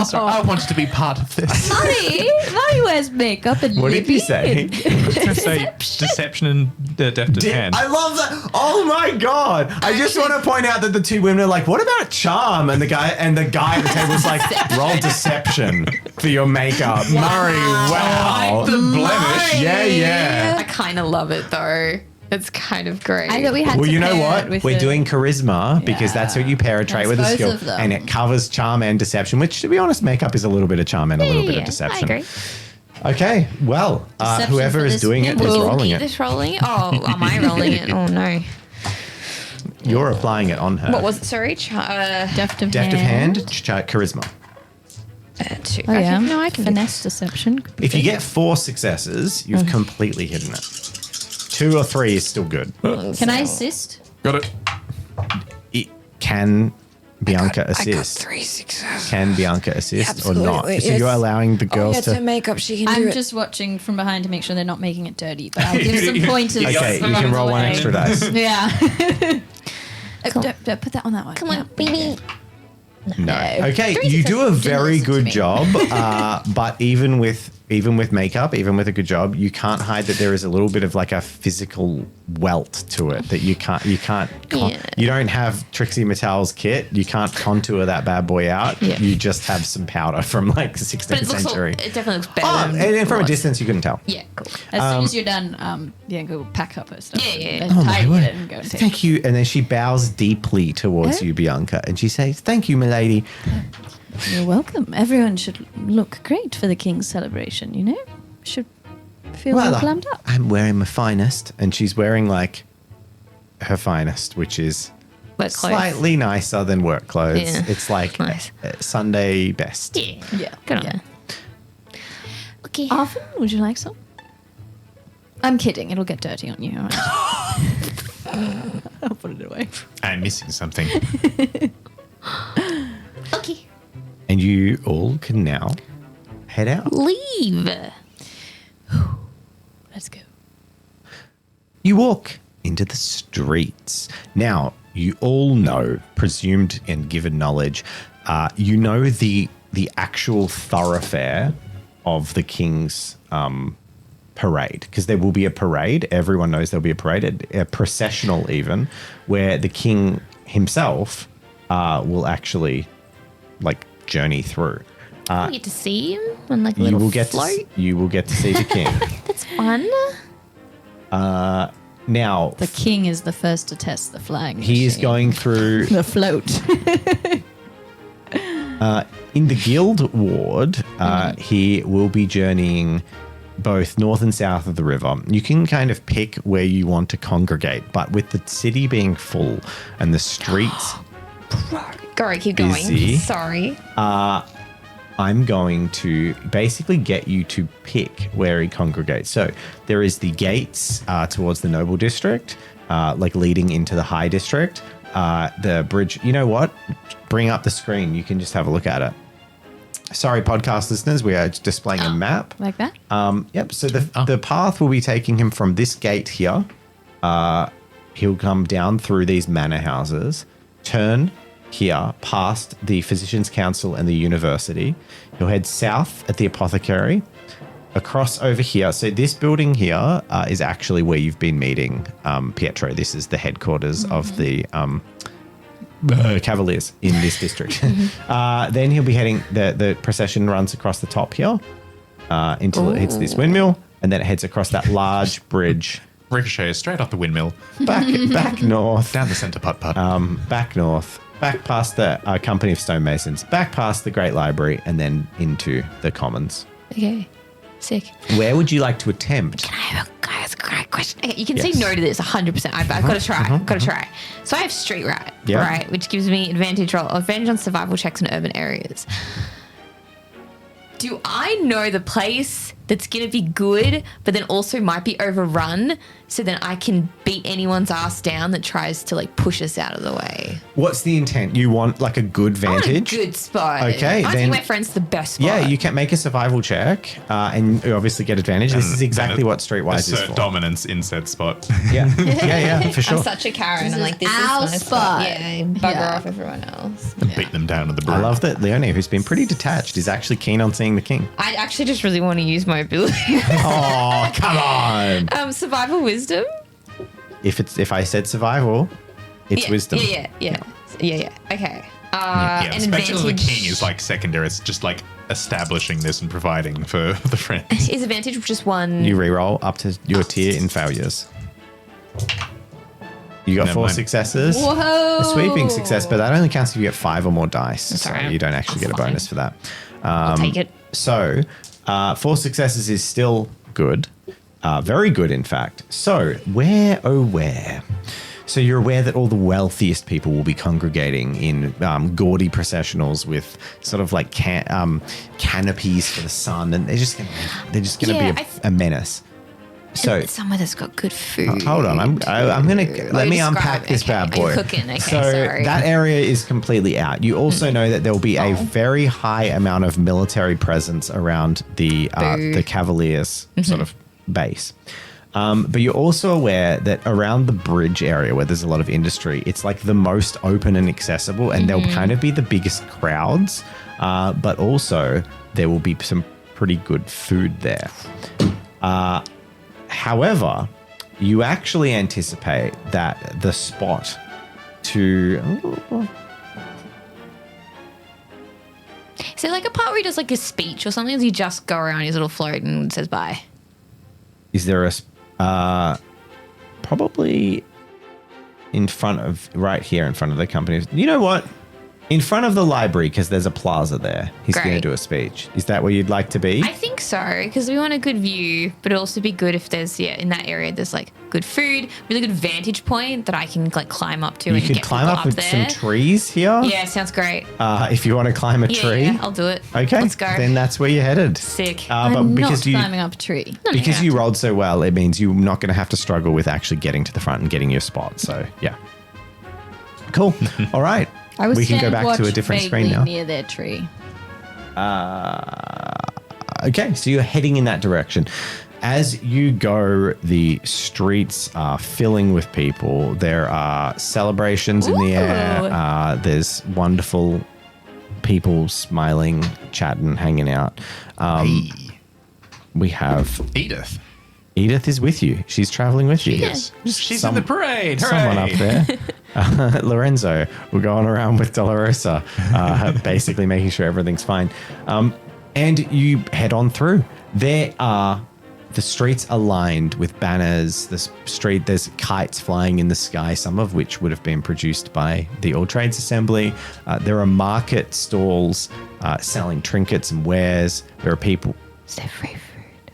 Sorry, I wanted to be part of this. Mari wears makeup and What did you lippy say? I was gonna say deception and deft of hand. I love that. Oh my god! I just want to point out that the two women are like, "What about charm?" And the guy at the table is like, "Roll deception for your makeup." Murray, wow. The blemish. Yeah. I kind of love it though. It's kind of great. I bet we had Well, to you know pair what? it with We're the- doing charisma because that's what you pair a trait That's with a both skill, of them. and it covers charm and deception. Which, to be honest, makeup is a little bit of charm and a little bit of deception. I agree. Okay, well, Deception whoever for is this doing it is pimple. rolling it. This rolling it? Oh, am I rolling it? Oh no. You're applying it on her. What was it? Sorry, Deft of Deft of hand, charisma. 2. Oh, yeah. No, I can Finesse deception. could be If you good. get 4 successes, you've completely hidden it. 2 or 3 is still good. Can I assist? Got it. Can Bianca I got assist? 3 successes. Can Bianca assist or not? Absolutely, So yes. you're allowing the girls It's her to. makeup. She can do I'm it. just watching from behind to make sure they're not making it dirty, but I'll give some pointers. Okay, you along can the roll 1 way. extra dice. Yeah. Cool. Don't put that on that one. Come Yeah. on, baby. No. Okay, 3 you do a successes. very Didn't good listen to me. job, but even with makeup, even with a good job, you can't hide that there is a little bit of like a physical welt to it that you can't Yeah. you don't have Trixie Mattel's kit. You can't contour that bad boy out. Yeah. You just have some powder from like the 16th But it looks century. it definitely looks better. Oh, than and from a what- distance you couldn't tell. Yeah, cool. As soon as you're done, Bianca will pack up her stuff. Yeah, yeah, yeah. And Oh, my tidy word. it and go and take Thank you. And then she bows deeply towards you, Bianca, and she says, "Thank you, milady." You're welcome. Everyone should look great for the king's celebration, you know? Should feel all glammed up. I'm wearing my finest, and she's wearing like her finest, which is Work clothes. slightly nicer than work clothes. Yeah. It's like Nice. Sunday best. Yeah. Yeah. Good on yeah. her. Okay. Arthur, would you like some? I'm kidding. It'll get dirty on you. All right? I'll put it away. I'm missing something. Okay. And you all can now head out. Leave. Let's go. You walk into the streets. Now, you all know, presumed and given knowledge, you know the actual thoroughfare of the king's parade, because there will be a parade. Everyone knows there'll be a parade, a processional even, where the king himself will actually like journey through. I get to see him on like a You little will get float. you will get to see the king. That's fun. Now, The king is the first to test the flag. he is machine. going through the float. in the guild ward. He will be journeying both north and south of the river. You can kind of pick where you want to congregate, but with the city being full and the streets, Go, keep going. Busy. Sorry. I'm going to basically get you to pick where he congregates. So there is the gates towards the noble district, like leading into the high district. The bridge. You know what? Bring up the screen. You can just have a look at it. Sorry, podcast listeners, we are displaying a map. Like that? Yep. So the path will be taking him from this gate here. He'll come down through these manor houses, turn here past the Physicians' Council and the university. He'll head south at the apothecary, across over here. So this building here is actually where you've been meeting Pietro. This is the headquarters of the Cavaliers in this district. Then he'll be heading, the procession runs across the top here until it hits this windmill, and then it heads across that large bridge Ricochet straight off the windmill, back north, down the centre putt putt. back north, back past the Company of Stonemasons, back past the Great Library, and then into the Commons. Okay. Sick. Where would you like to attempt? I have a great question. Okay, you can Yes. say no to this 100%. I've got to try. I've got to try. So I have street rat, Yeah. right, which gives me advantage on survival checks in urban areas. Do I know the place that's going to be good, but then also might be overrun, so then I can beat anyone's ass down that tries to like push us out of the way? What's the intent? You want like a good I want a vantage? good spot. Okay, I then- think my friend's the best spot. Yeah, you can make a survival check, and you obviously get advantage. This is exactly what Streetwise is Assert for. dominance in said spot. Yeah, yeah, for sure. I'm such a Karen. This I'm is like, this our is my spot. Yeah, bugger Yeah. off everyone else. Beat them down with the broom. I love that Leonie, who's been pretty detached, is actually keen on seeing the king. I actually just really want to use my ability. Oh, come on! Survival wisdom. If I said survival, it's Yeah, wisdom. Yeah. Okay. Yeah, an Spectre of the advantage King is like secondary. It's just like establishing this and providing for the friends. Is advantage just one? You reroll up to your tier in failures. You got Never 4 mind. successes. Whoa! A sweeping success, but that only counts if you get 5 or more dice. That's So all right. you don't actually get a That's bonus for that. I'll take it. So 4 successes is still good. Very good, in fact. So, where, oh, where? So you're aware that all the wealthiest people will be congregating in gaudy processionals with sort of like canopies for the sun, and they're just gonna Yeah, be a menace. So somewhere that's got good food. hold on, I'm gonna let me unpack this bad boy. Cooking. Okay, So sorry. that area is completely out. You also know that there will be a very high amount of military presence around the Cavaliers sort of base. But you're also aware that around the bridge area where there's a lot of industry, it's like the most open and accessible, and there'll kind of be the biggest crowds. But also there will be some pretty good food there. However, you actually anticipate that the spot to... Is there like a part where he does like a speech or something? Or does he just go around his little float and says bye? Is there a... probably in front of... Right here in front of the company. You know what? In front of the library, because there's a plaza there. He's going to Great. do a speech. Is that where you'd like to be? I think so, because we want a good view, but it'll also be good if there's, in that area, there's like good food, really good vantage point that I can like climb up to You and could get climb people up with there. some trees here. Yeah, sounds great. If you want to climb a tree. Yeah, I'll do it. Okay. Let's go. Then that's where you're headed. Sick. But I'm because not you... climbing up a tree. Because you rolled so well, it means you're not going to have to struggle with actually getting to the front and getting your spot. So, yeah. Cool. All right. I was We can go stand back to a watch different screen vaguely now. near their tree. Okay, so you're heading in that direction. As you go, the streets are filling with people. There are celebrations in the air. There's wonderful people smiling, chatting, hanging out. We have... Edith. Edith is with you. She's traveling with you. Yes. She's in the parade. Someone up Hooray. there. Lorenzo, we're going around with Dolorosa, basically making sure everything's fine. And you head on through. The streets are lined with banners. There's kites flying in the sky, some of which would have been produced by the All Trades Assembly. There are market stalls selling trinkets and wares. There are people. Is there free food?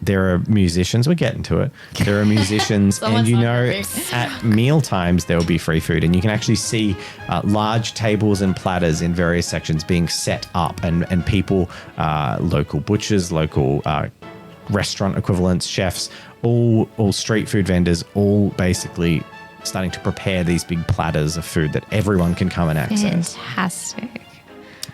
There are musicians. We're getting to it. There are musicians, and you know, at meal times there will be free food, and you can actually see large tables and platters in various sections being set up, and people, local butchers, local restaurant equivalents, chefs, all street food vendors, all basically starting to prepare these big platters of food that everyone can come and access. Fantastic.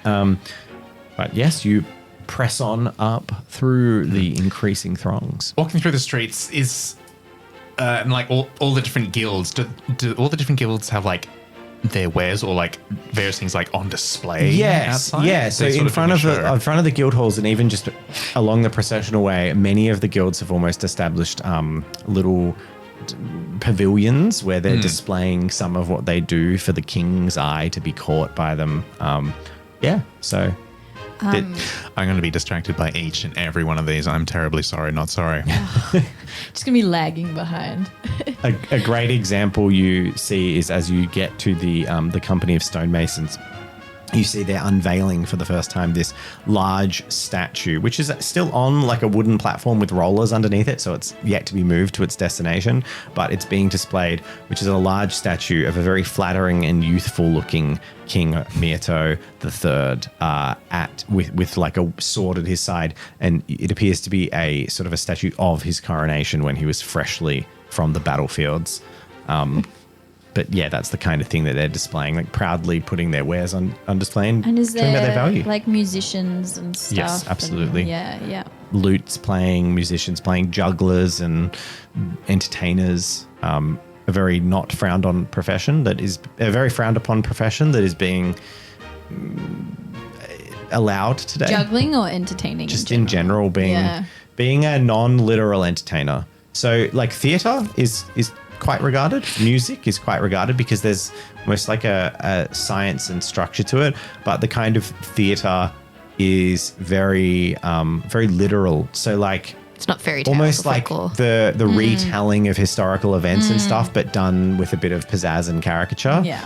But yes, you press on up through the increasing throngs. Walking through the streets is and like all the different guilds. Do all the different guilds have like their wares or like various things like on display? Yes, outside? yeah. So They sort in of front do of a show. in front of the guild halls, and even just along the processional way, many of the guilds have almost established little pavilions where they're displaying some of what they do for the king's eye to be caught by them. So I'm going to be distracted by each and every one of these. I'm terribly sorry, not sorry. Just gonna be lagging behind. a great example you see is as you get to the company of stonemasons. You see they're unveiling for the first time this large statue, which is still on like a wooden platform with rollers underneath it. So it's yet to be moved to its destination, but it's being displayed, which is a large statue of a very flattering and youthful looking King Mieto III with like a sword at his side. And it appears to be a sort of a statue of his coronation when he was freshly from the battlefields. But yeah, that's the kind of thing that they're displaying, like proudly putting their wares on display and And is showing about their there value. like musicians and stuff? Yes, absolutely. And, yeah. Lutes playing, musicians playing, jugglers and entertainers. A very not frowned on profession that is a very frowned upon profession that is being allowed today. Juggling or entertaining? Just in general, being a non-literal entertainer. So like theatre is quite regarded. Music is quite regarded because there's almost like a science and structure to it. But the kind of theatre is very literal. So like It's not fairy tales. almost or like folklore. the retelling of historical events and stuff, but done with a bit of pizzazz and caricature. Yeah.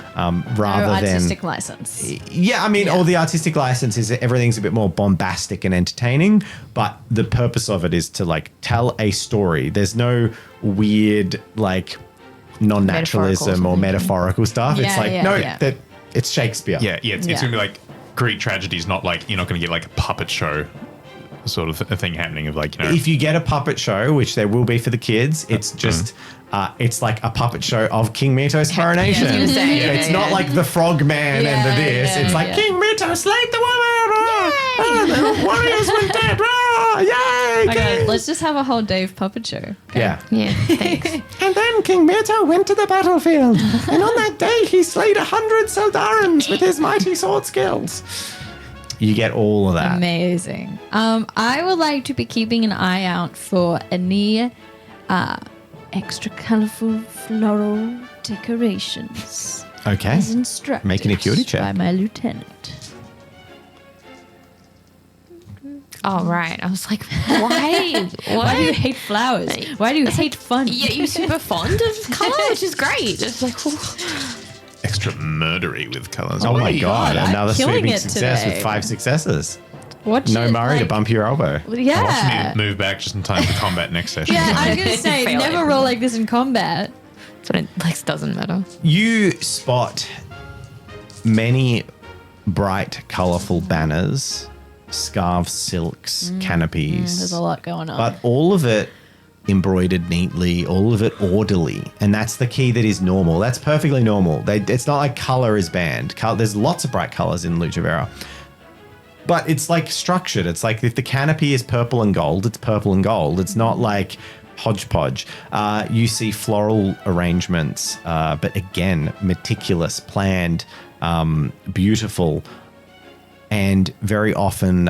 Rather no than artistic license. yeah, I mean, all the artistic license is everything's a bit more bombastic and entertaining, but the purpose of it is to like tell a story. There's no weird like non-naturalism or metaphorical stuff. It's Yeah, like, yeah, no, yeah. that it's Shakespeare. Yeah, it's going to be like Greek tragedies, not like, you're not going to get like a puppet show sort of a thing happening of like, If you get a puppet show, which there will be for the kids, it's just it's like a puppet show of King Mito's coronation. I was gonna say, It's not like the Frog Man and the this. It's like King Mito slayed the woman. The warriors went dead. Yay! Okay, let's just have a whole Dave puppet show. Okay. Yeah. Yeah, thanks. And then King Mito went to the battlefield, and on that day he slayed 100 Seldarans with his mighty sword skills. You get all of that. Amazing. I would like to be keeping an eye out for any extra colorful floral decorations. Okay. As instructed Making a cutie check. by my lieutenant. Oh, right. I was like, why? Why do you hate flowers? Why do you hate fun? Yeah, you're super fond of colour, which is great. It's like, extra murdery with colours. Oh my god, I'm another killing sweeping it success today. with 5 successes. Watch No it, Murray to like- bump your elbow. Yeah. Watch me move back just in time for combat next session. Yeah, I was going to say, Fail never everyone. roll like this in combat. but it like doesn't matter. You spot many bright, colourful banners, scarves, silks, canopies. There's a lot going on. But all of it embroidered neatly, all of it orderly. And that's the key that is normal. That's perfectly normal. It's not like color is banned. There's lots of bright colors in LUCEVERA. But it's like structured. It's like if the canopy is purple and gold, it's purple and gold. It's not like hodgepodge. You see floral arrangements, but again, meticulous, planned, beautiful, and very often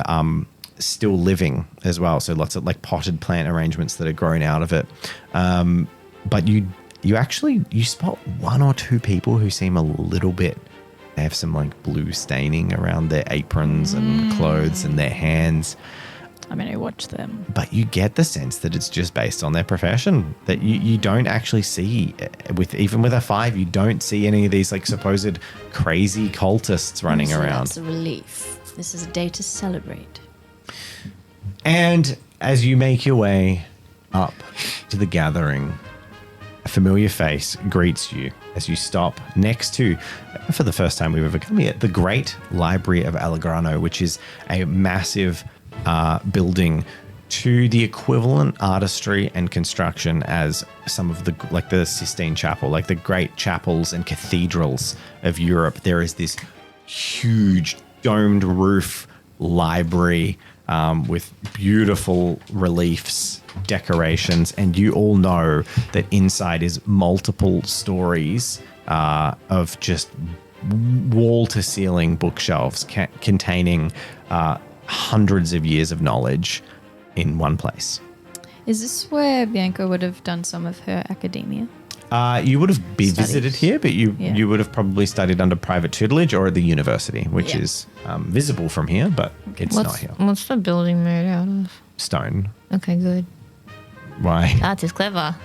still living as well. So lots of like potted plant arrangements that are grown out of it. But you spot one or two people who seem a little bit, they have some like blue staining around their aprons and clothes and their hands. I'm going to watch them. But you get the sense that it's just based on their profession, that you don't actually see even with a 5, you don't see any of these like supposed crazy cultists running So around. That's a relief. This is a day to celebrate. And as you make your way up to the gathering, a familiar face greets you as you stop next to, for the first time we've ever come here, the Great Library of Allegrano, which is a massive building to the equivalent artistry and construction as some of the Sistine Chapel, like the great chapels and cathedrals of Europe. There is this huge domed roof library with beautiful reliefs, decorations, and you all know that inside is multiple stories of just wall-to-ceiling bookshelves containing hundreds of years of knowledge in one place. Is this where Bianca would have done some of her academia? You would have been Studies. visited here, but you would have probably studied under private tutelage or at the university, which Yeah. is visible from here, but it's not here. What's the building made out of? Stone. Okay, good. Why? That is clever.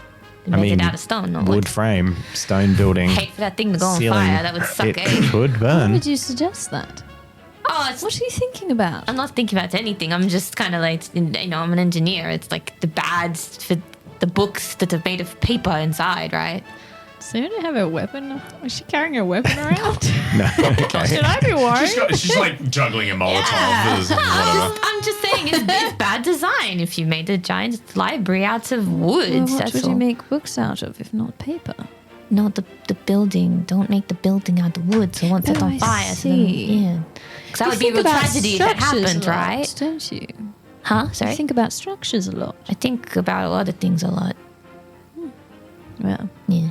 They make it out of stone, not wood wood. frame, stone building. Hate for that thing to go on ceiling. fire. That would suck. It Eh? could Why burn. would you suggest that? Oh, it's What are you thinking about? I'm not thinking about anything. I'm just kind of like, I'm an engineer. It's like the bads for the books that are made of paper inside, right? So you don't have a weapon? Was she carrying a weapon around? No. Okay. Should I be worried? She's like juggling a Molotov. Yeah. Or whatever. I'm just saying it's bad design if you made a giant library out of wood. Well, what that's would all. you make books out of if not paper? No, the building. Don't make the building out of wood. So once it's Oh, on I fire, so then, see. yeah. Because that would be a real tragedy if that happened, right? Don't you? Huh? You Sorry. think about structures a lot. I think about a lot of things a lot. Well, Yeah.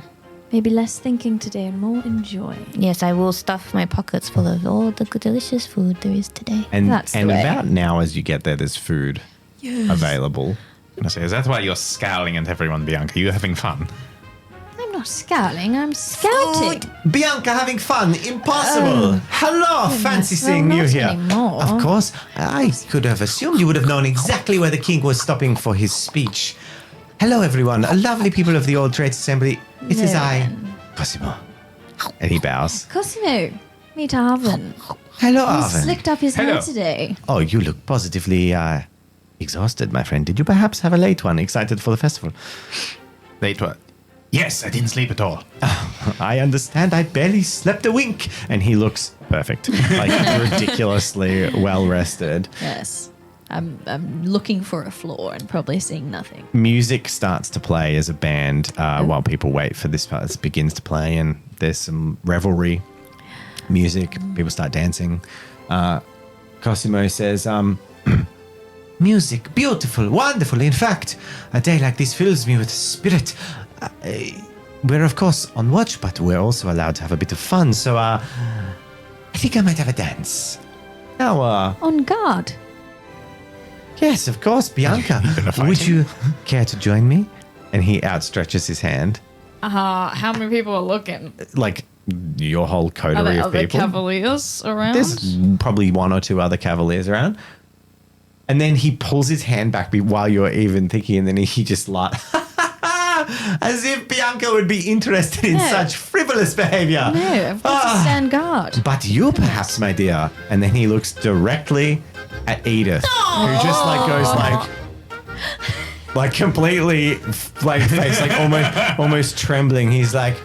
maybe less thinking today and more enjoying. Yes, I will stuff my pockets full of all the good, delicious food there is today. And That's the and way. about now, as you get there, there's food available. I say, is that why you're scowling at everyone, Bianca? You're having fun. I'm not scowling, I'm scouting. Bianca having fun? Impossible. Hello, fancy well, seeing you not here. anymore. Of course, I could have assumed you would have known exactly where the king was stopping for his speech. Hello, everyone. Lovely people of the Old Trades Assembly. It is I, Cosimo. And he bows. Cosimo, meet Arvin. Hello, He Arvin. slicked up his Hello. hair today. Oh, you look positively exhausted, my friend. Did you perhaps have a late one, excited for the festival? Late what? Yes, I didn't sleep at all. I understand. I barely slept a wink. And he looks perfect. Like ridiculously well rested. Yes. I'm looking for a flaw and probably seeing nothing. Music starts to play as a band while people wait for this part. It begins to play, and there's some revelry music. People start dancing. Cosimo says, music, beautiful, wonderful. In fact, a day like this fills me with spirit. We're, of course, on watch, but we're also allowed to have a bit of fun. So I think I might have a dance. Now, On guard. yes, of course, Bianca. Would you care to join me? And he outstretches his hand. How many people are looking? Like your whole Are coterie there of other people. cavaliers around? There's probably one or two other cavaliers around. And then he pulls his hand back while you're even thinking, and then he just laughs. As if Bianca would be interested in No. such frivolous behavior. No, I've got to stand guard. But you perhaps, my dear. And then he looks directly at Edith, who just like goes like completely like face, like almost trembling. He's like,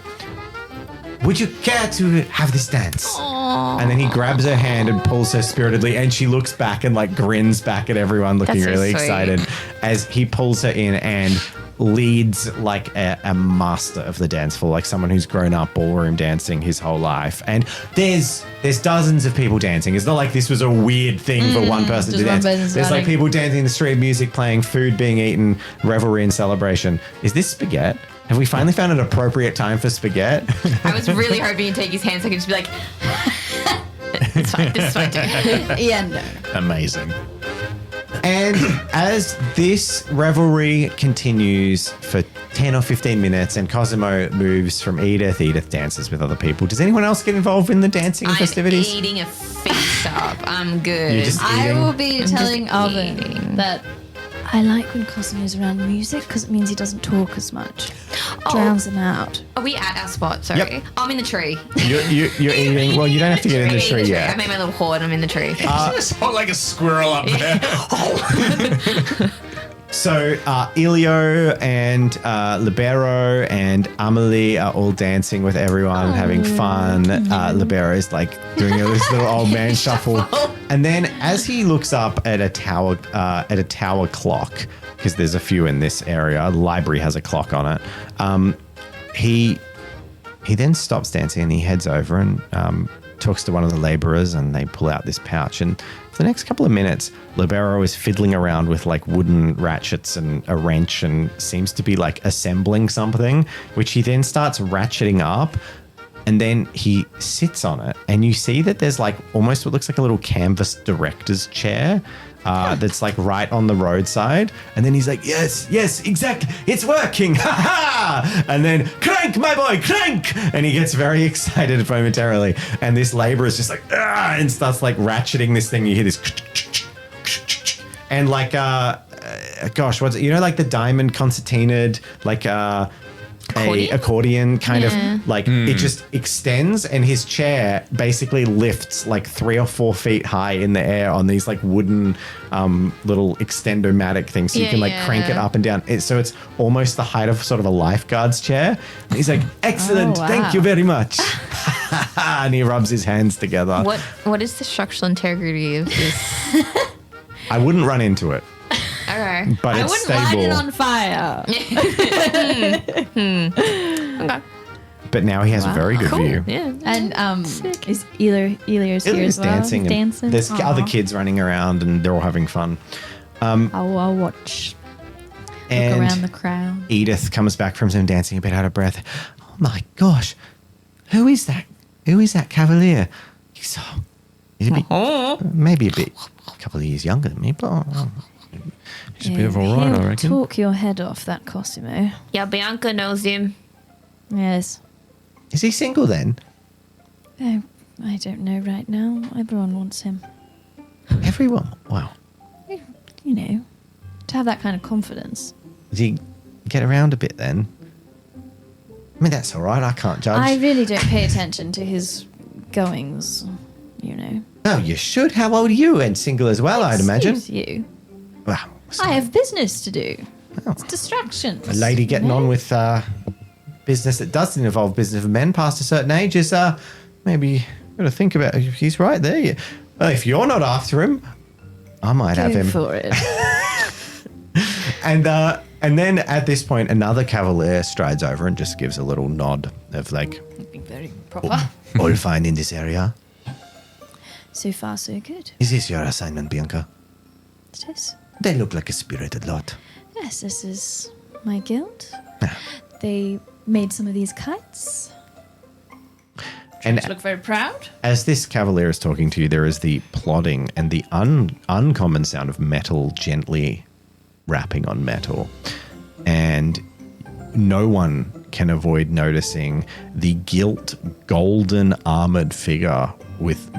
would you care to have this dance? And then he grabs her hand and pulls her spiritedly, and she looks back and like grins back at everyone, looking That's so really sweet. excited as he pulls her in and leads like a master of the dance floor, like someone who's grown up ballroom dancing his whole life. And there's dozens of people dancing. It's not like this was a weird thing for one person to just one dance. person There's like starting. people dancing in the street, music playing, food being eaten, revelry and celebration. Is this spaghetti? Have we finally found an appropriate time for spaghetti? I was really hoping you'd take his hand so I could just be like, it's fine, this is fine too. Yeah, no. Amazing. And as this revelry continues for 10 or 15 minutes and Cosimo moves from Edith, Edith dances with other people. Does anyone else get involved in the dancing I'm festivities? eating a feast up. I'm good. You're just I eating? will be telling Alvin eating. that I like when Cosimo's around music because it means he doesn't talk as much. Oh. Drowns him out. Are we at our spot? Sorry. Yep. I'm in the tree. You're eating. Well, you don't have to get in the I tree yet. made my little hoard. I'm in the tree. It's not like a squirrel up there. So Elio and Libero and Amelie are all dancing with everyone, having fun. Libero is like doing this little old man shuffle, and then as he looks up at a tower clock, because there's a few in this area, the library has a clock on it. He then stops dancing and he heads over and talks to one of the laborers, and they pull out this pouch. And for the next couple of minutes, Libero is fiddling around with like wooden ratchets and a wrench and seems to be like assembling something, which he then starts ratcheting up. And then he sits on it, and you see that there's like almost what looks like a little canvas director's chair that's like right on the roadside. And then he's like, yes, exactly. It's working. Ha ha. And then crank, my boy, crank. And he gets very excited momentarily. And this laborer is just like, ah, and starts like ratcheting this thing. You hear this. And like, gosh, what's it? You know, like the diamond concertinaed, like, accordion kind of like it just extends, and his chair basically lifts like 3 or 4 feet high in the air on these like wooden little extendomatic things, so you Yeah, can like yeah. crank it up and down. So it's almost the height of sort of a lifeguard's chair. And he's like, excellent, Oh, wow. thank you very much. And he rubs his hands together. What is the structural integrity of this? I wouldn't run into it, Okay. but I it's wouldn't stable. light it on fire. Okay. But now he has a very good Cool. view. Yeah. And is Elio's here Ilya's as well? dancing. And Dancing. there's Aw. other kids running around, and they're all having fun. I'll watch. And Look around the crowd. Edith comes back from some dancing, a bit out of breath. Oh my gosh, who is that? Who is that cavalier? He's maybe a couple of years younger than me, but he's a bit of a rider, I He'll reckon. talk your head off, that Cosimo. Yeah, Bianca knows him. Yes. Is he single then? Oh, I don't know right now. Everyone wants him. Everyone. Wow. You know, to have that kind of confidence. Does he get around a bit then? I mean, that's all right. I can't judge. I really don't pay attention to his goings, you know. Oh, you should. How old are you? And single as well, I'd imagine. Excuse you. Wow. I have business to do. Oh. It's distractions. A lady getting you know? on with business that doesn't involve business of men past a certain age is maybe got to think about. He's right there. If you're not after him, I might have him. for it. And then at this point, another cavalier strides over and just gives a little nod of like, Looking very proper. all fine in this area. So far, so good. Is this your assignment, Bianca? It is. They look like a spirited lot. Yes, this is my guild. They made some of these kites. And Look very proud. as this cavalier is talking to you, there is the plodding and the uncommon sound of metal gently rapping on metal. And no one can avoid noticing the gilt golden armored figure with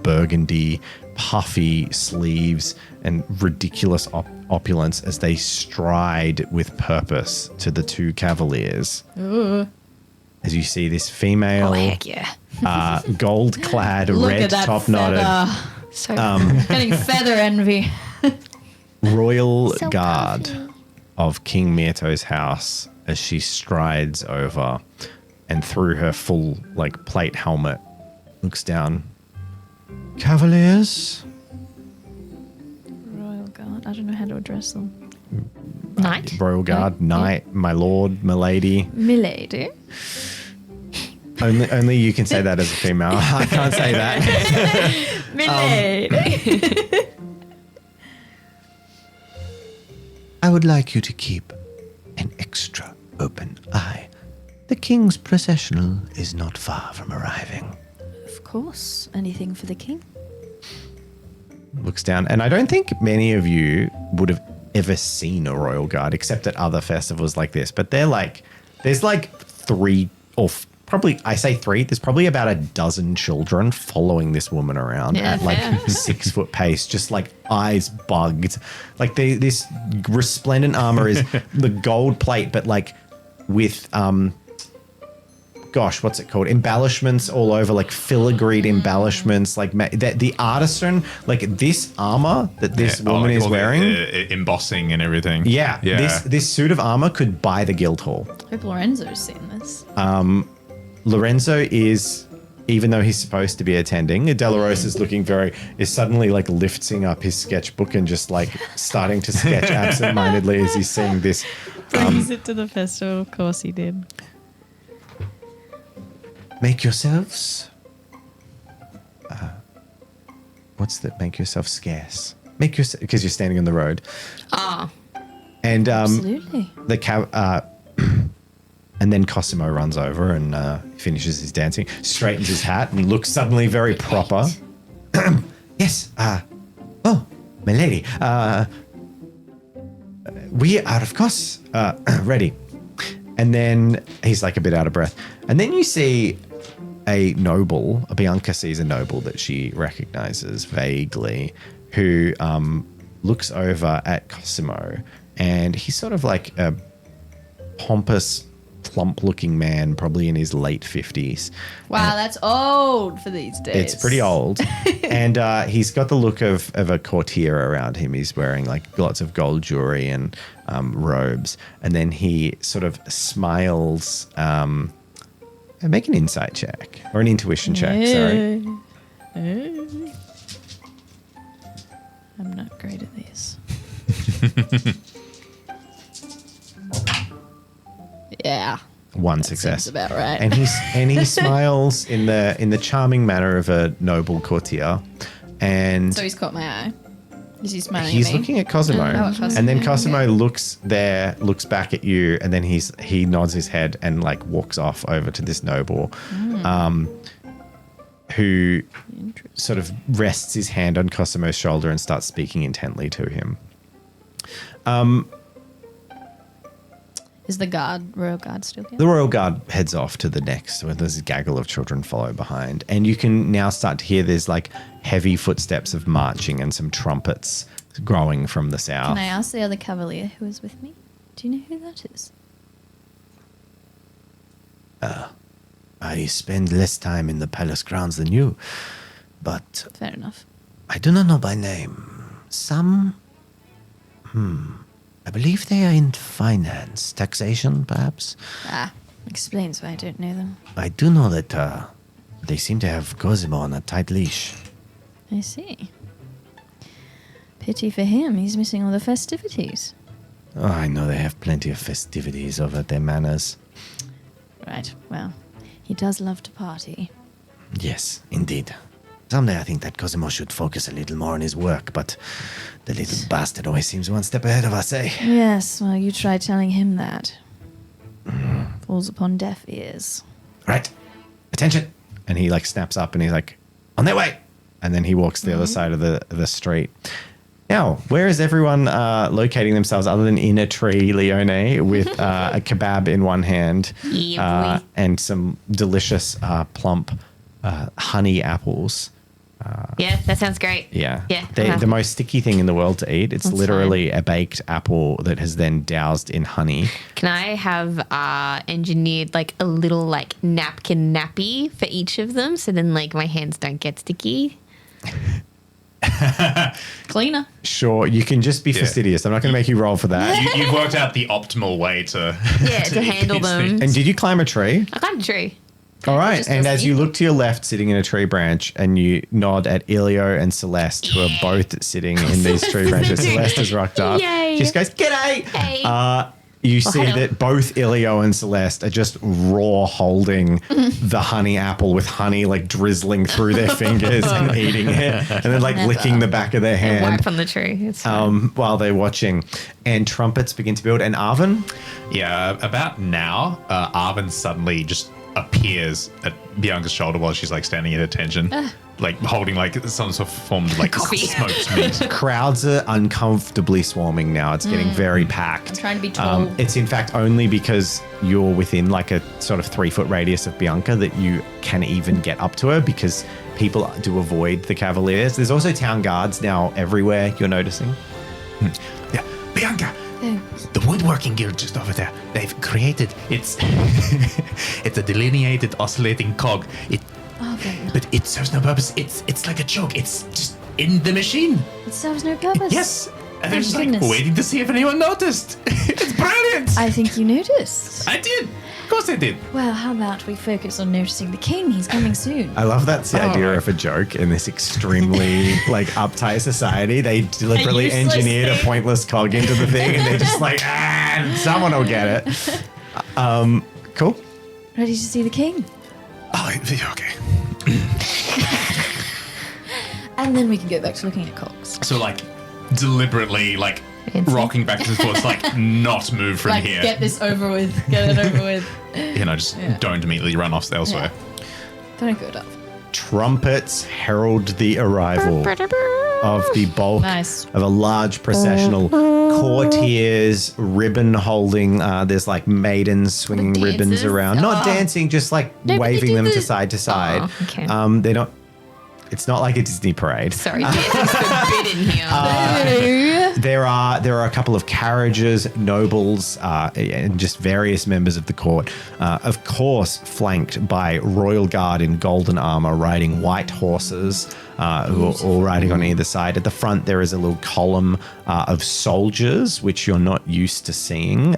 burgundy puffy sleeves and ridiculous opulence as they stride with purpose to the two cavaliers. Ooh. As you see this female, Heck yeah. gold-clad, Look red at that top-knotted feather. So Getting feather envy. royal So guard puffy. of King Mirto's house as she strides over and through her full like plate helmet looks down. Cavaliers? Royal guard. I don't know how to address them. Knight. Royal guard, knight, my lord, my lady. Milady. Only you can say that as a female. I can't say that. Milady. I would like you to keep an extra open eye. The king's processional is not far from arriving. Of course. Anything for the king? Looks down, and I don't think many of you would have ever seen a royal guard except at other festivals like this. But they're like, there's like three or probably, I say three, there's probably about a dozen children following this woman around Yeah, at like fair. 6 foot pace, just like eyes bugged. Like this resplendent armor is the gold plate, but like with gosh, what's it called? Embellishments all over, like filigreed embellishments, like the artisan, like this armor that this woman is all the, wearing. embossing and everything. Yeah, yeah. This suit of armor could buy the guild hall. Hope Lorenzo's seen this. Lorenzo is, even though he's supposed to be attending, Delarosa is suddenly like lifting up his sketchbook and just like starting to sketch absentmindedly as he's seeing this. Brings it to the festival. Of course he did. Make yourselves. What's that? Make yourself scarce. Make yourself, because you're standing on the road. Ah. And Absolutely. and then Cosimo runs over and finishes his dancing, straightens his hat, and looks suddenly very proper. Yes. Oh, my lady. We are, of course, Ready. And then he's like a bit out of breath. And then you see a noble, Bianca sees a noble that she recognizes vaguely, who looks over at Cosimo, and he's sort of like a pompous, plump-looking man, probably in his late 50s. Wow, that's old for these days. It's pretty old. And he's got the look of a courtier around him. He's wearing like lots of gold jewelry and robes. And then he sort of smiles. Make an insight check or an intuition check. Sorry. I'm not great at these. Yeah. One That success. seems about right. And he smiles in the charming manner of a noble courtier. And So he's caught my eye. Is he smiling he's at me? looking at Cosimo, Oh, at Cosimo, and then Cosimo okay. looks back at you, and then he nods his head and like walks off over to this noble, who sort of rests his hand on Cosimo's shoulder and starts speaking intently to him. Is the royal guard still here? The royal guard heads off to the next, where there's a gaggle of children follow behind, and you can now start to hear there's like heavy footsteps of marching and some trumpets growing from the south. Can I ask the other cavalier who is with me? Do you know who that is? I spend less time in the palace grounds than you, but Fair enough. I do not know by name. Some, I believe they are in finance, taxation, perhaps. Ah, Explains why I don't know them. I do know that they seem to have Cosimo on a tight leash. I see. Pity for him. He's missing all the festivities. Oh, I know they have plenty of festivities over at their manors. Right. Well, he does love to party. Yes, indeed. Someday I think that Cosimo should focus a little more on his work, but the little bastard always seems one step ahead of us, eh? Yes. Well, you try telling him that. Falls upon deaf ears. Right. Attention. And he like snaps up and he's like, on their way. And then he walks to the other side of the street. Now, where is everyone locating themselves other than in a tree, Leone, with a kebab in one hand Yeah, boy. and some delicious plump honey apples? Yeah, that sounds great. Yeah. Yeah. The most sticky thing in the world to eat. It's That's literally a baked apple that has then doused in honey. Can I have engineered like a little like napkin nappy for each of them so then like my hands don't get sticky? Cleaner. Sure, you can just be fastidious. I'm not going to make you roll for that. You've worked out the optimal way to To handle eat these them. things. And did you climb a tree? I climbed a tree. All right. Just And goes as you eat. look to your left, sitting in a tree branch, and you nod at Ilio and Celeste, who are both sitting in these tree branches. Celeste has rocked up. Yay. Just goes, "G'day." Hey. You see hello. that both Ilio and Celeste are just raw holding the honey apple with honey like drizzling through their fingers and eating it, and then like licking the back of their hand Wipe on the tree. It's fine. while they're watching. And trumpets begin to build. And Arvin, Yeah, about now, Arvin suddenly just appears at Bianca's shoulder while she's like standing at attention, like holding like some sort of form of like Coffee. smoked meat. crowds are uncomfortably swarming now. It's getting very packed. I'm trying to be tall. It's in fact only because you're within like a sort of 3-foot radius of Bianca that you can even get up to her, because people do avoid the Cavaliers. There's also town guards now everywhere, you're noticing. Yeah, Bianca, the woodworking guild just over there. They've created it's it's a delineated oscillating cog. But it serves no purpose. It's like a joke. It's just in the machine. It serves no purpose. Yes, and they're Thank just like goodness. waiting to see if anyone noticed. It's brilliant. I think you noticed. I did. Of course I did. Well, how about we focus on noticing the king? He's coming soon. I love that's the idea of a joke in this extremely like uptight society. They deliberately useless engineered a thing. pointless cog into the thing, and they're just like, someone will get it. Cool. Ready to see the king? Oh, okay. And then we can go back to looking at cogs. So like deliberately like rocking back and forth, like not move from Like, here. get this over with. Get it over with. You know, just don't immediately run off elsewhere. Don't go up. Trumpets herald the arrival of the bulk Nice. of a large processional. Courtiers, ribbon holding. There's like maidens swinging With ribbons dancers? around. Not Oh. dancing, just like No, but they waving do them to the- side to side. Oh, okay. They're not. It's not like a Disney parade. Sorry, dancing's forbidden here. There are a couple of carriages, nobles, and just various members of the court. Of course, flanked by royal guard in golden armor, riding white horses, who are all riding on either side. At the front, there is a little column of soldiers, which you're not used to seeing.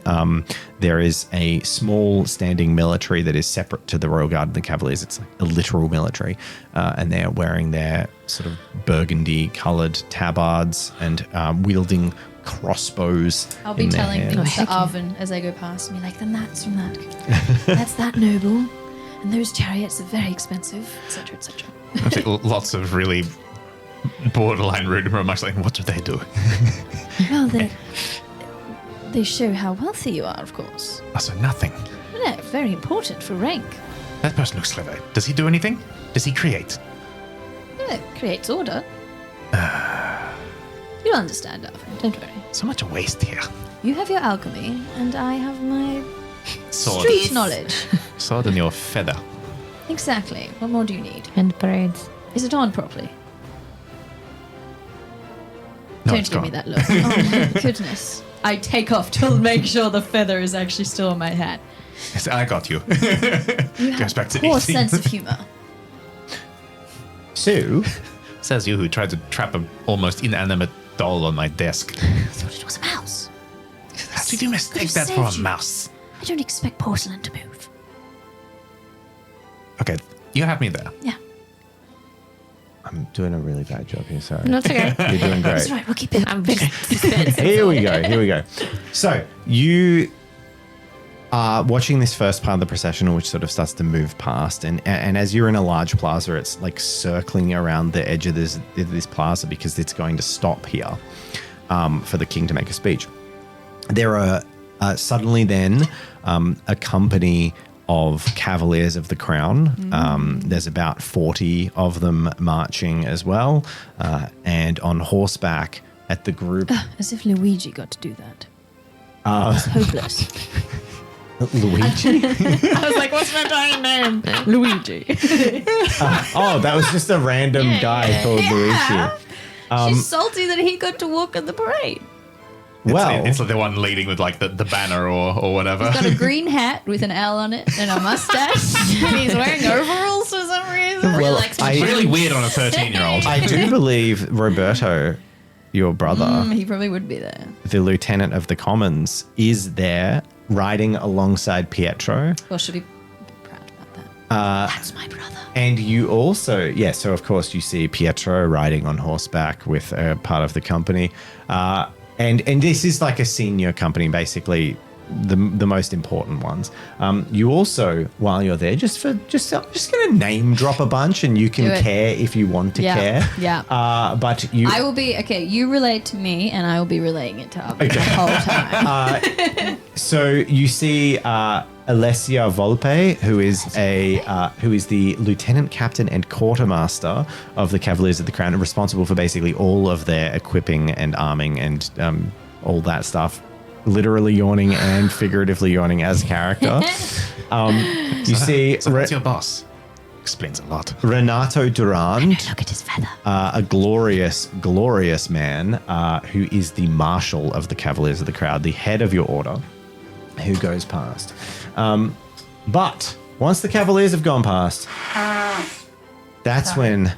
There is a small standing military that is separate to the royal guard and the cavaliers. It's like a literal military, and they're wearing their sort of burgundy-colored tabards and wielding crossbows. I'll be in their telling hands. things to heck yeah. Arvin as I go past me, like, then that's from that. That's that noble. And those chariots are very expensive, etc., etc. I think lots of really borderline rude remarks like, what do they do? Well, they show how wealthy you are, of course. Also nothing. No, very important for rank. That person looks clever. Does he do anything? Does he create? It creates order. You'll understand, Arvin, don't worry. So much waste here. You have your alchemy, and I have my Sword. street knowledge. Sword and your feather. Exactly. What more do you need? And parades. Is it on properly? No, Don't it's give me gone. that look. Oh my goodness. I take off to make sure the feather is actually still on my hat. Yes, I got you. You have Goes back to a poor eating. sense of humor. Sue, Says you who tried to trap an almost inanimate doll on my desk. I thought it was a mouse. How did you mistake that for a saved you. mouse? I don't expect porcelain to move. You have me there. Yeah. I'm doing a really bad job here, sorry. No, it's okay. You're doing great. That's right. We'll keep it. I'm just Here we go. So you are watching this first part of the processional, which sort of starts to move past, and as you're in a large plaza, it's like circling around the edge of this plaza because it's going to stop here for the king to make a speech. There are suddenly then a company of Cavaliers of the Crown. There's about 40 of them marching as well, and on horseback at the group. As if Luigi got to do that. It's hopeless. Luigi? I was like, what's my dying name? Luigi. Oh, that was just a random guy called Luigi. She's salty that he got to walk in the parade. Well, It's like the one leading with like the banner or whatever. He's got a green hat with an L on it and a mustache. And he's wearing overalls for some reason. well, Really weird on a 13-year-old. I do believe Roberto, your brother, He probably would be there. the lieutenant of the Commons, is there riding alongside Pietro. Well, should be proud about that. That's my brother. And you also, so of course you see Pietro riding on horseback with a part of the company. And this is like a senior company, basically the most important ones. You also, while you're there, I'm just going to name drop a bunch, and you can care if you want to care. Yeah. But you, I will be you relay it to me, and I will be relaying it to others the whole time. So you see Alessia Volpe, who is the lieutenant captain and quartermaster of the Cavaliers of the Crown, and responsible for basically all of their equipping and arming and all that stuff. Literally yawning and figuratively yawning as character. You see, So that's your boss. Explains a lot. Renato Durand, Look at his feather. a glorious, glorious man who is the marshal of the Cavaliers of the Crown, the head of your order, who goes past. But once the Cavaliers have gone past, that's when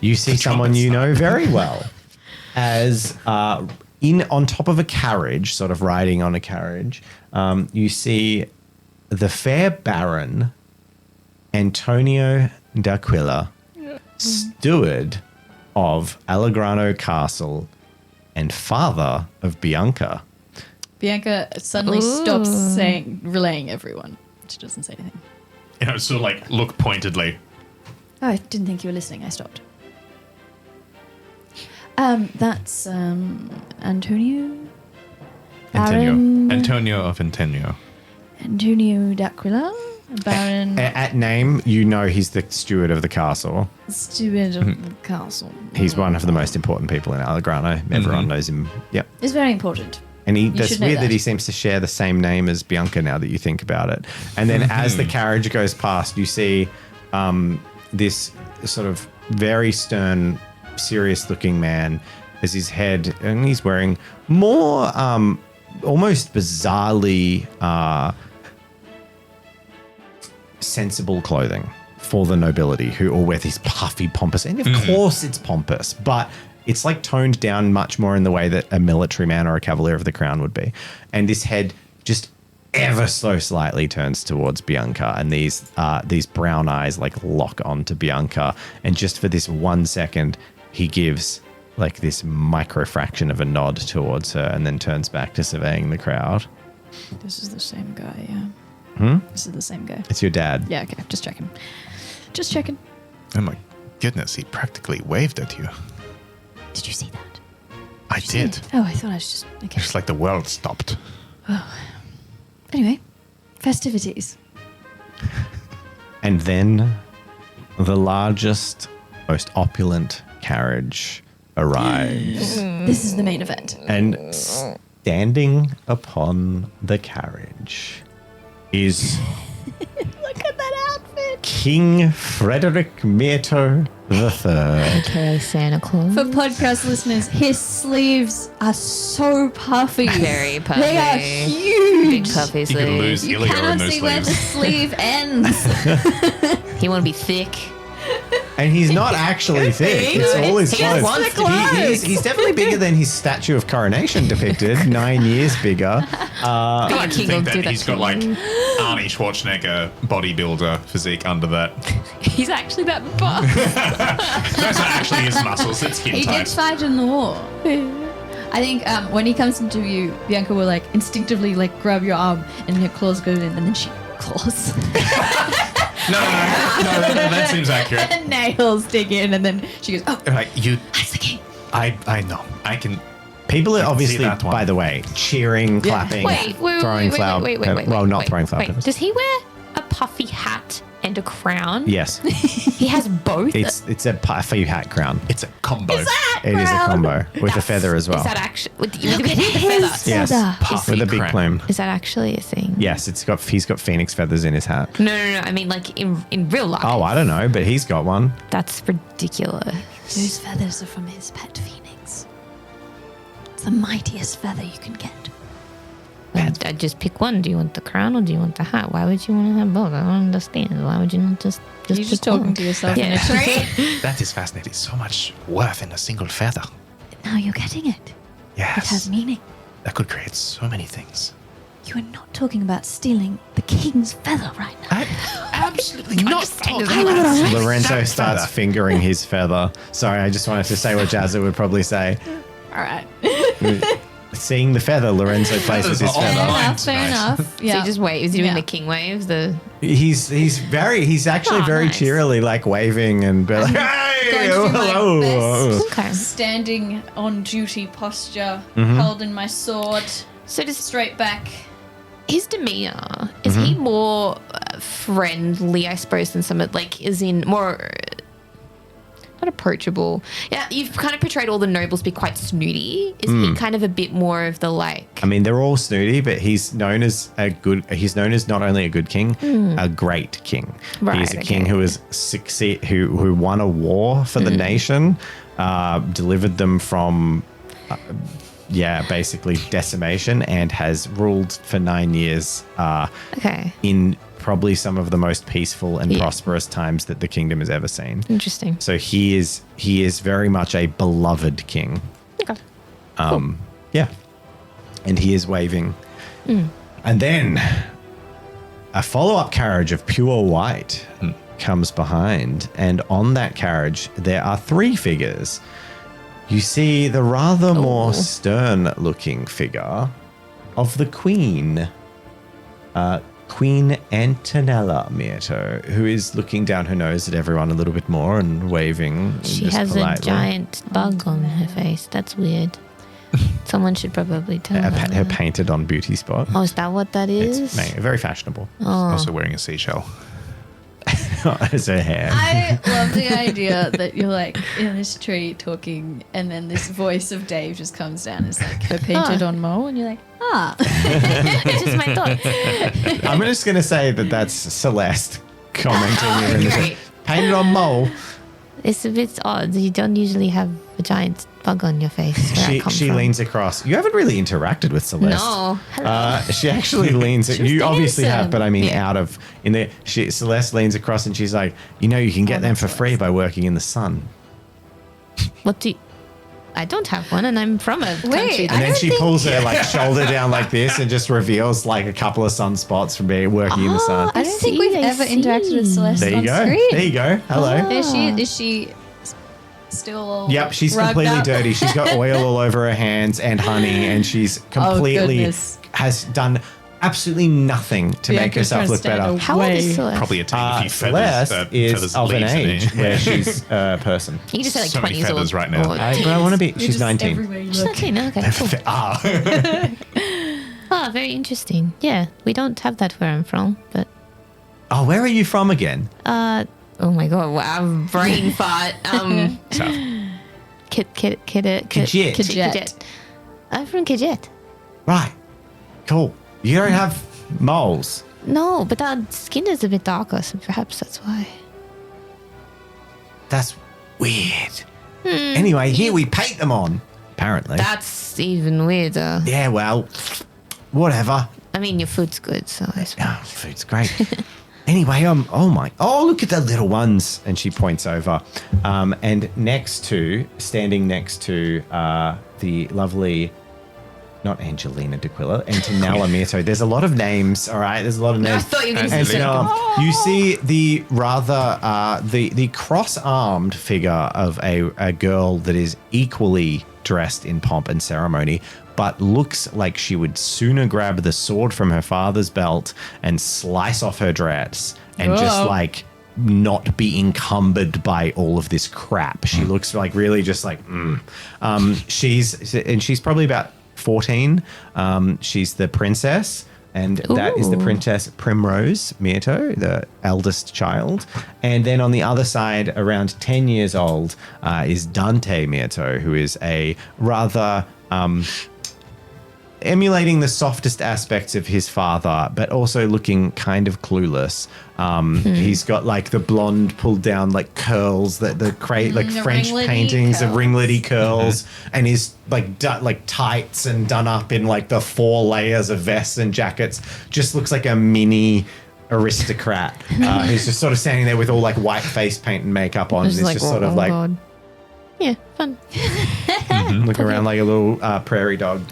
you see someone you know very well as on top of a carriage, sort of riding on a carriage. You see the fair Baron Antonio d'Aquila, steward of Allegrano Castle and father of Bianca. Bianca suddenly stops relaying everyone. She doesn't say anything. Sort of like look pointedly. Oh, I didn't think you were listening. I stopped. That's Antonio. Baron Antonio of Antonio. Antonio d'Aquila. Baron. At name, you know he's the steward of the castle. Steward of the castle. He's one of the most important people in Allegrano. Everyone knows him. Yep. It's very important. And that's should know weird that that. he seems to share the same name as Bianca now that you think about it. And then as the carriage goes past, you see this sort of very stern, serious looking man as his head, and he's wearing more almost bizarrely sensible clothing for the nobility, who all wear these puffy, pompous, and of course it's pompous, but it's like toned down much more in the way that a military man or a cavalier of the crown would be. And this head just ever so slightly turns towards Bianca, and these brown eyes like lock onto Bianca, and just for this 1 second he gives like this microfraction of a nod towards her and then turns back to surveying the crowd. This is the same guy, yeah. This is the same guy. It's your dad. Yeah, okay. Just checking. Just checking. Oh my goodness, he practically waved at you. Did you see that? I did. Oh, I thought I was just... Okay. Just like the world stopped. Anyway, festivities. And then the largest, most opulent carriage arrives. This is the main event. And standing upon the carriage is Look at that outfit. King Frederick Myrto III. Okay, Santa Claus. For podcast listeners, his sleeves are so puffy. Very puffy. They are huge. Big puffy You could sleeves. lose You Ilya in cannot those see where the sleeves. sleeve ends. He want to be thick. And he's not actually thick. It's all his He has clothes. the clothes. He's definitely bigger than his statue of coronation depicted. 9 years bigger. I like to King will think do that that he's to got like you. Arnie Schwarzenegger bodybuilder physique under that. He's actually that buff. Those are actually his muscles. It's skin He did tight. fight in the war. I think when he comes into you, Bianca will like instinctively like grab your arm and her claws go in and then she claws. No, that seems accurate. And nails dig in and then she goes, oh, Like you, that's the king. I know. I can. People are I can see obviously, that one. by the way, cheering, clapping, Wait, throwing flower. Well, not throwing flower. Wait, peppers. does he wear a puffy hat and a crown? Yes, He has both. it's a puffy hat crown. It's a combo. It is a combo with a feather as well. Is that actually with the feathers? Yes, Puffy with a big crown. plume. Is that actually a thing? Yes, he's got phoenix feathers in his hat. No. I mean, like in real life. Oh, I don't know, but he's got one. That's ridiculous. Those feathers are from his pet phoenix. It's the mightiest feather you can get. I'd just pick one. Do you want the crown or do you want the hat? Why would you want to have both? I don't understand. Why would you not just You're just pick talking one? to yourself in Yeah. a tree. That is fascinating. So much worth in a single feather. Now you're getting it. It has Yes. meaning. That could create so many things. You are not talking about stealing the king's feather right now. Absolutely not talking Lorenzo that starts feather. fingering his feather. Sorry, I just wanted to say what Jazza would probably say. All right. Seeing the feather, Lorenzo plays with his Feathers are all feather. mine. Fair Nice. enough. So Yeah. he just wave. Is he doing Yeah. the king wave? The He's actually Oh, very nice. cheerily like waving and be like, hey, going to do my hello. best. okay. Standing on duty posture, Mm-hmm. holding my sword So does straight back. his demeanor is Mm-hmm. he more friendly, I suppose, than some of like is in more not approachable. Yeah, you've kind of portrayed all the nobles be quite snooty. Is he kind of a bit more of the like? I mean, they're all snooty, but he's known as not only a good king, a great king. Right, He's a king okay. who has who won a war for the nation, delivered them from basically decimation, and has ruled for 9 years Okay, in probably some of the most peaceful and Yeah. prosperous times that the kingdom has ever seen. interesting. So he is very much a beloved king. Okay. Yeah. And he is waving. And then a follow-up carriage of pure white comes behind. And on that carriage, there are 3 figures. You see the rather more stern-looking figure of the Queen. Queen Antonella Mieto, who is looking down her nose at everyone a little bit more and waving. She just has politely. a giant bug on her face. That's weird. Someone should probably tell her. Her that. painted on beauty spot. Oh, is that what that is? It's very fashionable. Also wearing a seashell. As her hair. I love the idea that you're like in this tree talking, and then this voice of Dave just comes down. It's like her painted on mole, and you're like, ah. It's just my thought. I'm just going to say that that's Celeste commenting. In the Great. painted on mole. It's a bit odd. You don't usually have a giant bug on your face. Where that comes She from. leans across. You haven't really interacted with Celeste. No. Hello. She actually leans. You obviously have, handsome. but I mean, Yeah. out of in there. Celeste leans across and she's like, you can get them for free by working in the sun. What do you, I don't have one, and I'm from a country. And then she pulls her like shoulder down like this and just reveals like a couple of sunspots from being working in the sun. I don't think we've ever interacted with Celeste There you on go. screen. There you go. Hello. Is she still all Yep, she's rugged completely up? dirty. She's got oil all over her hands and honey, and she's completely goodness. has done absolutely nothing to make Bianca's herself trying to look stand better. away. How old is Celeste? Probably a tiny few Celeste feathers. is feathers of an leaves in age it. where she's a person. You can just say like So many 20 years feathers old. right now. or But I want to be. They're She's just 19. everywhere you She's look. 19. Okay, cool. Ah, Oh, very interesting. Yeah, we don't have that where I'm from, but Oh, where are you from again? oh my god, wow, brain fart. South. Kajit. Kajit. I'm from Kajit. Right. Cool. You don't have moles. No, but our skin is a bit darker, so perhaps that's why. That's weird. Anyway, here we paint them on. Apparently. That's even weirder. Yeah. Well, whatever. I mean, your food's good, so I suppose. Oh, food's great. Anyway, look at the little ones. And she points over. And standing next to the lovely, not Angelina D'Aquila, Antonella Mirto. There's a lot of names, all right? There's a lot of names. I thought you were going to say You see the rather, the cross-armed figure of a girl that is equally dressed in pomp and ceremony, but looks like she would sooner grab the sword from her father's belt and slice off her dress and just like not be encumbered by all of this crap. She looks like really just like, she's probably about 14. She's the princess, and that is the Princess Primrose Mirto, the eldest child. And then on the other side, around 10 years old, is Dante Mirto, who is a rather emulating the softest aspects of his father, but also looking kind of clueless. He's got like the blonde pulled down like curls, like French paintings of ringlety curls, and is like tights and done up in like the 4 layers of vests and jackets. Just looks like a mini aristocrat who's just sort of standing there with all like white face paint and makeup on. It's just sort of like, God. Yeah, fun. looking around like a little prairie dog.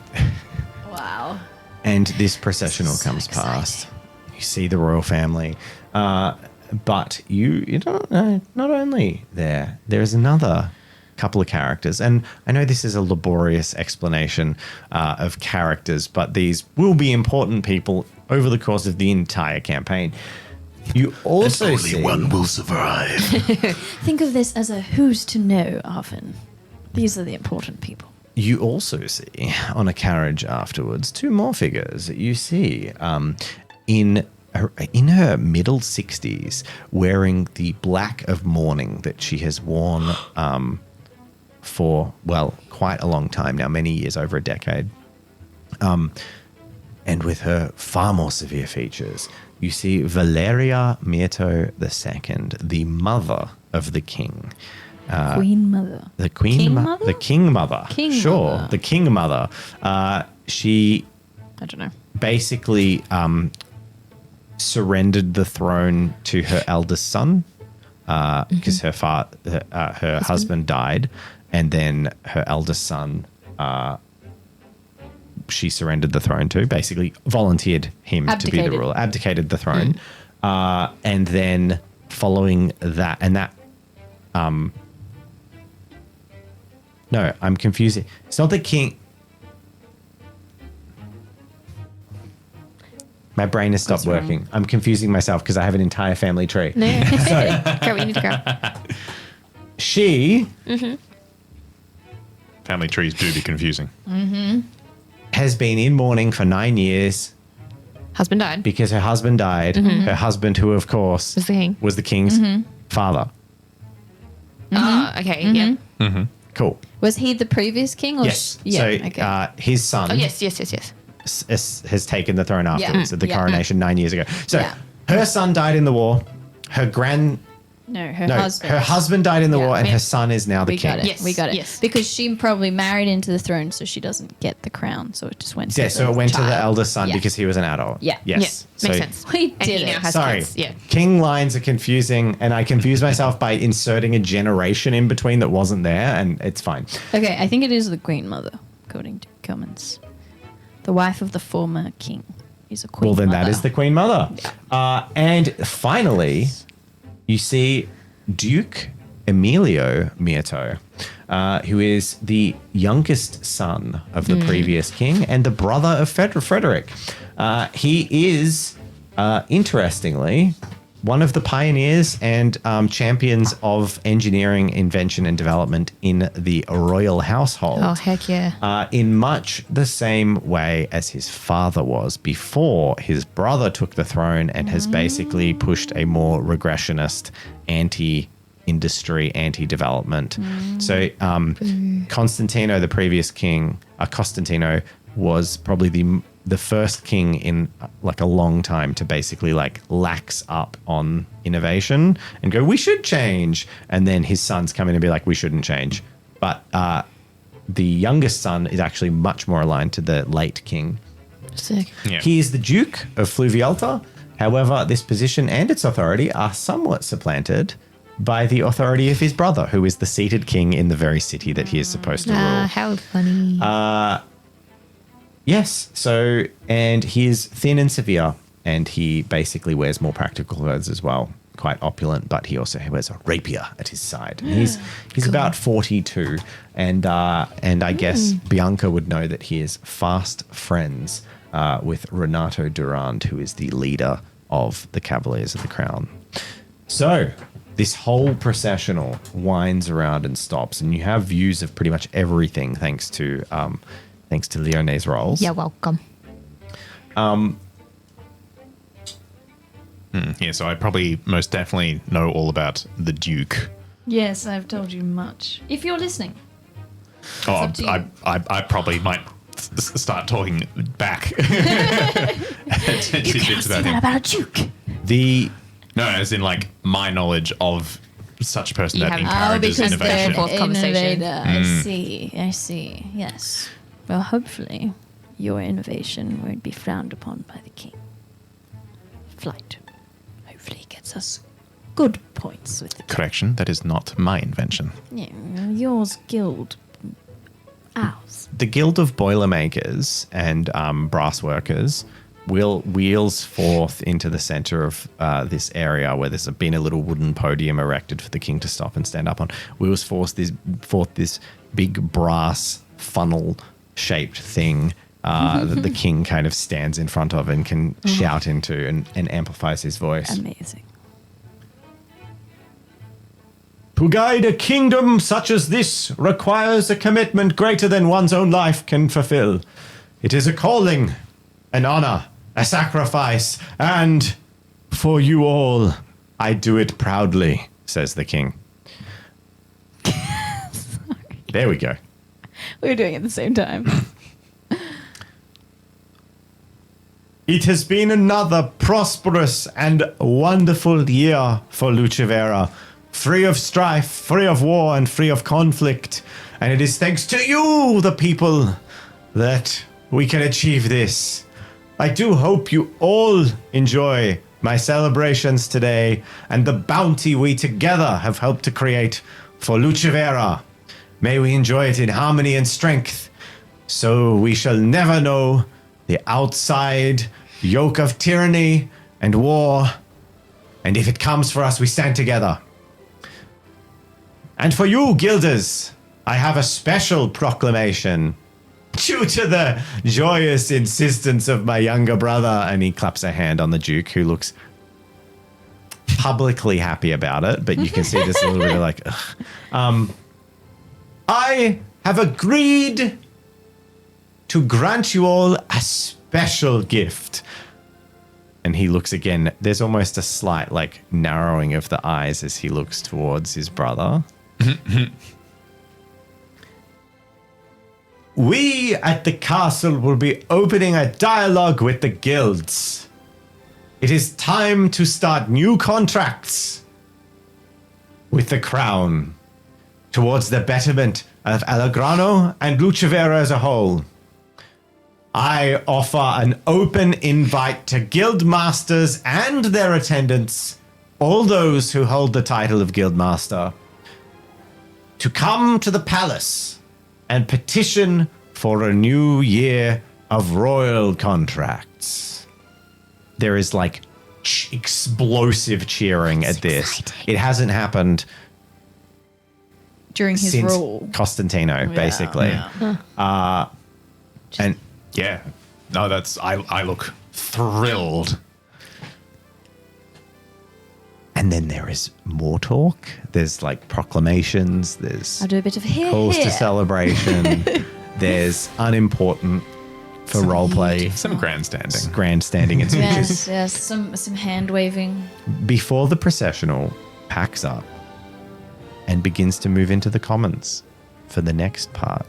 Wow. And this processional comes past. You see the royal family. But you don't know, not only there's another couple of characters. And I know this is a laborious explanation of characters, but these will be important people over the course of the entire campaign. You also see... Only one will survive. Think of this as a who's to know, Arvin. These are the important people. You also see on a carriage afterwards 2 more figures. You see in her middle 60s wearing the black of mourning that she has worn for, well, quite a long time now, many years, over a decade. And with her far more severe features, you see Valeria Mirto II, the mother of the king. Queen Mother. The Queen King Mother? Mother? The King Mother. King sure, Mother. the King Mother. She I don't know. basically surrendered the throne to her eldest son because her husband died, and then her eldest son she surrendered the throne to, basically volunteered him to be the ruler, abdicated the throne. And then following that, no, I'm confused. It's not the king. My brain has stopped working. I'm confusing myself because I have an entire family tree. No. So Grab what you need to grab. she Family trees do be confusing. has been in mourning for 9 years Husband died. because her husband died. Her husband, who of course Was the king. was the king's father. Okay, yeah. Cool. Was he the previous king? Or Yes. Yeah. So okay. his son Oh, yes. has taken the throne afterwards at the Yeah. coronation 9 years ago. So Yeah. her son died in the war. Her husband died in the war, and her son is now the We king. got it. Yes, We got it. yes. Because she probably married into the throne, so she doesn't get the crown. So it just went to Yeah, so it went to the child. eldest son Yeah. because he was an adult. Yeah. Yes. Yeah, makes sense. We And did he it. now has Sorry. kids. Yeah. King lines are confusing, and I confused myself by inserting a generation in between that wasn't there, and it's fine. Okay, I think it is the Queen Mother, according to comments. The wife of the former king is a queen. Well, then mother. that is the Queen Mother. And finally, you see Duke Emilio Mirto, who is the youngest son of the previous king and the brother of Frederick. He is, interestingly, one of the pioneers and champions of engineering, invention, and development in the royal household. Oh, heck yeah. In much the same way as his father was before his brother took the throne and has basically pushed a more regressionist, anti-industry, anti-development. So Constantino, the previous king, Costantino, was probably the first king in like a long time to basically like lax up on innovation and go, we should change. And then his sons come in and be like, we shouldn't change. But the youngest son is actually much more aligned to the late king. Sick. Yeah. He is the Duke of Fluvialta, However, this position and its authority are somewhat supplanted by the authority of his brother, who is the seated king in the very city that he is supposed to rule. How funny. Yes, so, and he is thin and severe, and he basically wears more practical clothes as well. Quite opulent, but he also wears a rapier at his side. And he's about 42, and I guess Bianca would know that he is fast friends with Renato Durand, who is the leader of the Cavaliers of the Crown. So this whole processional winds around and stops, and you have views of pretty much everything thanks to Leone's rolls. You're welcome. Yeah, so I probably most definitely know all about the Duke. Yes, I've told you much. If you're listening. Oh, up to you. I probably might start talking back. Tidbits about him. about a duke. No, as in like my knowledge of such a person You that haven't- encourages because they're innovation. both conversation. I see. Yes. Well, hopefully your innovation won't be frowned upon by the king. Flight. Hopefully gets us good points with the king. Correction, that is not my invention. Yeah, yours guild. Ours. The Guild of Boilermakers and Brass Workers wheels forth into the center of this area where there's been a little wooden podium erected for the king to stop and stand up on. Wheels forth this big brass funnel-shaped thing that the king kind of stands in front of and can shout into and amplifies his voice. Amazing. To guide a kingdom such as this requires a commitment greater than one's own life can fulfill. It is a calling, an honor, a sacrifice, and for you all, I do it proudly, says the king. There we go. We were doing it at the same time. It has been another prosperous and wonderful year for LUCEVERA. Free of strife, free of war, and free of conflict. And it is thanks to you, the people, that we can achieve this. I do hope you all enjoy my celebrations today and the bounty we together have helped to create for LUCEVERA. May we enjoy it in harmony and strength, so we shall never know the outside yoke of tyranny and war. And if it comes for us, we stand together. And for you, Guilders, I have a special proclamation. Due to the joyous insistence of my younger brother, and he claps a hand on the Duke, who looks publicly happy about it, but you can see this a little bit like, ugh. I have agreed to grant you all a special gift. And he looks again. There's almost a slight like narrowing of the eyes as he looks towards his brother. We at the castle will be opening a dialogue with the guilds. It is time to start new contracts with the crown towards the betterment of Allegrano and LUCEVERA as a whole. I offer an open invite to guild masters and their attendants, all those who hold the title of guild master, to come to the palace and petition for a new year of royal contracts. There is like explosive cheering at this. It hasn't happened During his since rule. Costantino, basically. Yeah. And yeah, no, that's I look thrilled. And then there is more talk. There's like proclamations. There's I'll do a bit of here, calls here. to celebration. There's unimportant for roleplay, Some grandstanding. grandstanding and speeches. Yes, some hand waving. Before the processional packs up and begins to move into the commons for the next part.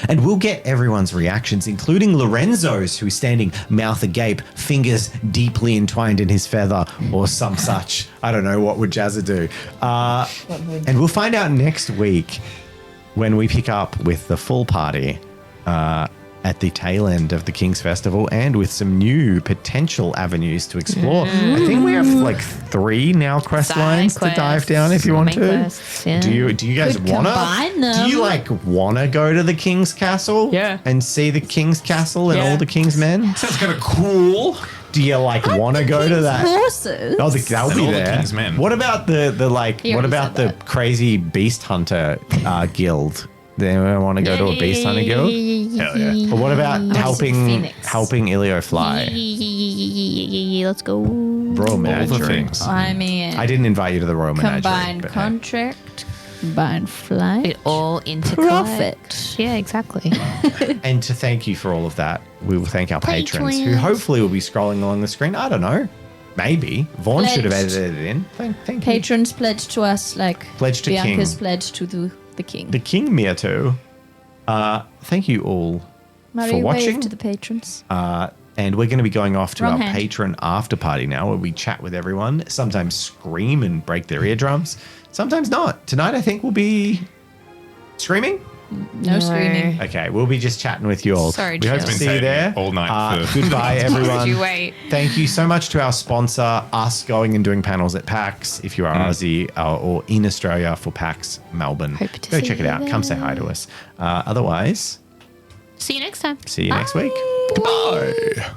And we'll get everyone's reactions, including Lorenzo's, who's standing mouth agape, fingers deeply entwined in his feather, or some such. I don't know, what would Jazza do? And we'll find out next week when we pick up with the full party at the tail end of the King's Festival and with some new potential avenues to explore. I think we have like 3 now quest Side lines to dive down if you want main to. quests, yeah. Do you guys Could wanna? combine them. Do you like wanna go to the King's Castle? Yeah. And see the King's Castle and Yeah. all the King's men? Sounds kind of cool. Do you like wanna go to that? Horses. Oh, that'll And be all the there. King's men. What about the like? He What already about said the that. crazy beast hunter guild? Do anyone want to go to a beast hunter guild? Hell yeah. Or what about see helping Phoenix. Ilio fly? Let's go. Royal All the Menagerie. things. I mean, I didn't invite you to the Royal Menagerie. combine but hey. contract, combine flight. It all into Profit. Yeah, exactly. And to thank you for all of that, we will thank our patrons who Patrons. hopefully will be scrolling along the screen. I don't know. Maybe. Vaughn should have Pledged. edited it in. Thank you. Patrons pledge to us like Pledge to Bianca's King. pledge to the king. The King Mir too. Thank you all Mario, for wave watching. to the patrons. And we're going to be going off to Wrong our hand. patron after party now where we chat with everyone, sometimes scream and break their eardrums, sometimes not. Tonight, I think we'll be screaming. No screaming. Okay, we'll be just chatting with you all. Sorry, we hope Jill. to Been see you saving there. it all night for- Goodbye, Would everyone. you wait? Thank you so much to our sponsor, us going and doing panels at PAX. If you are Aussie or in Australia for PAX Melbourne, Hope to go see check it you out. Come say hi to us. Otherwise, See you next time. see you next week. Bye.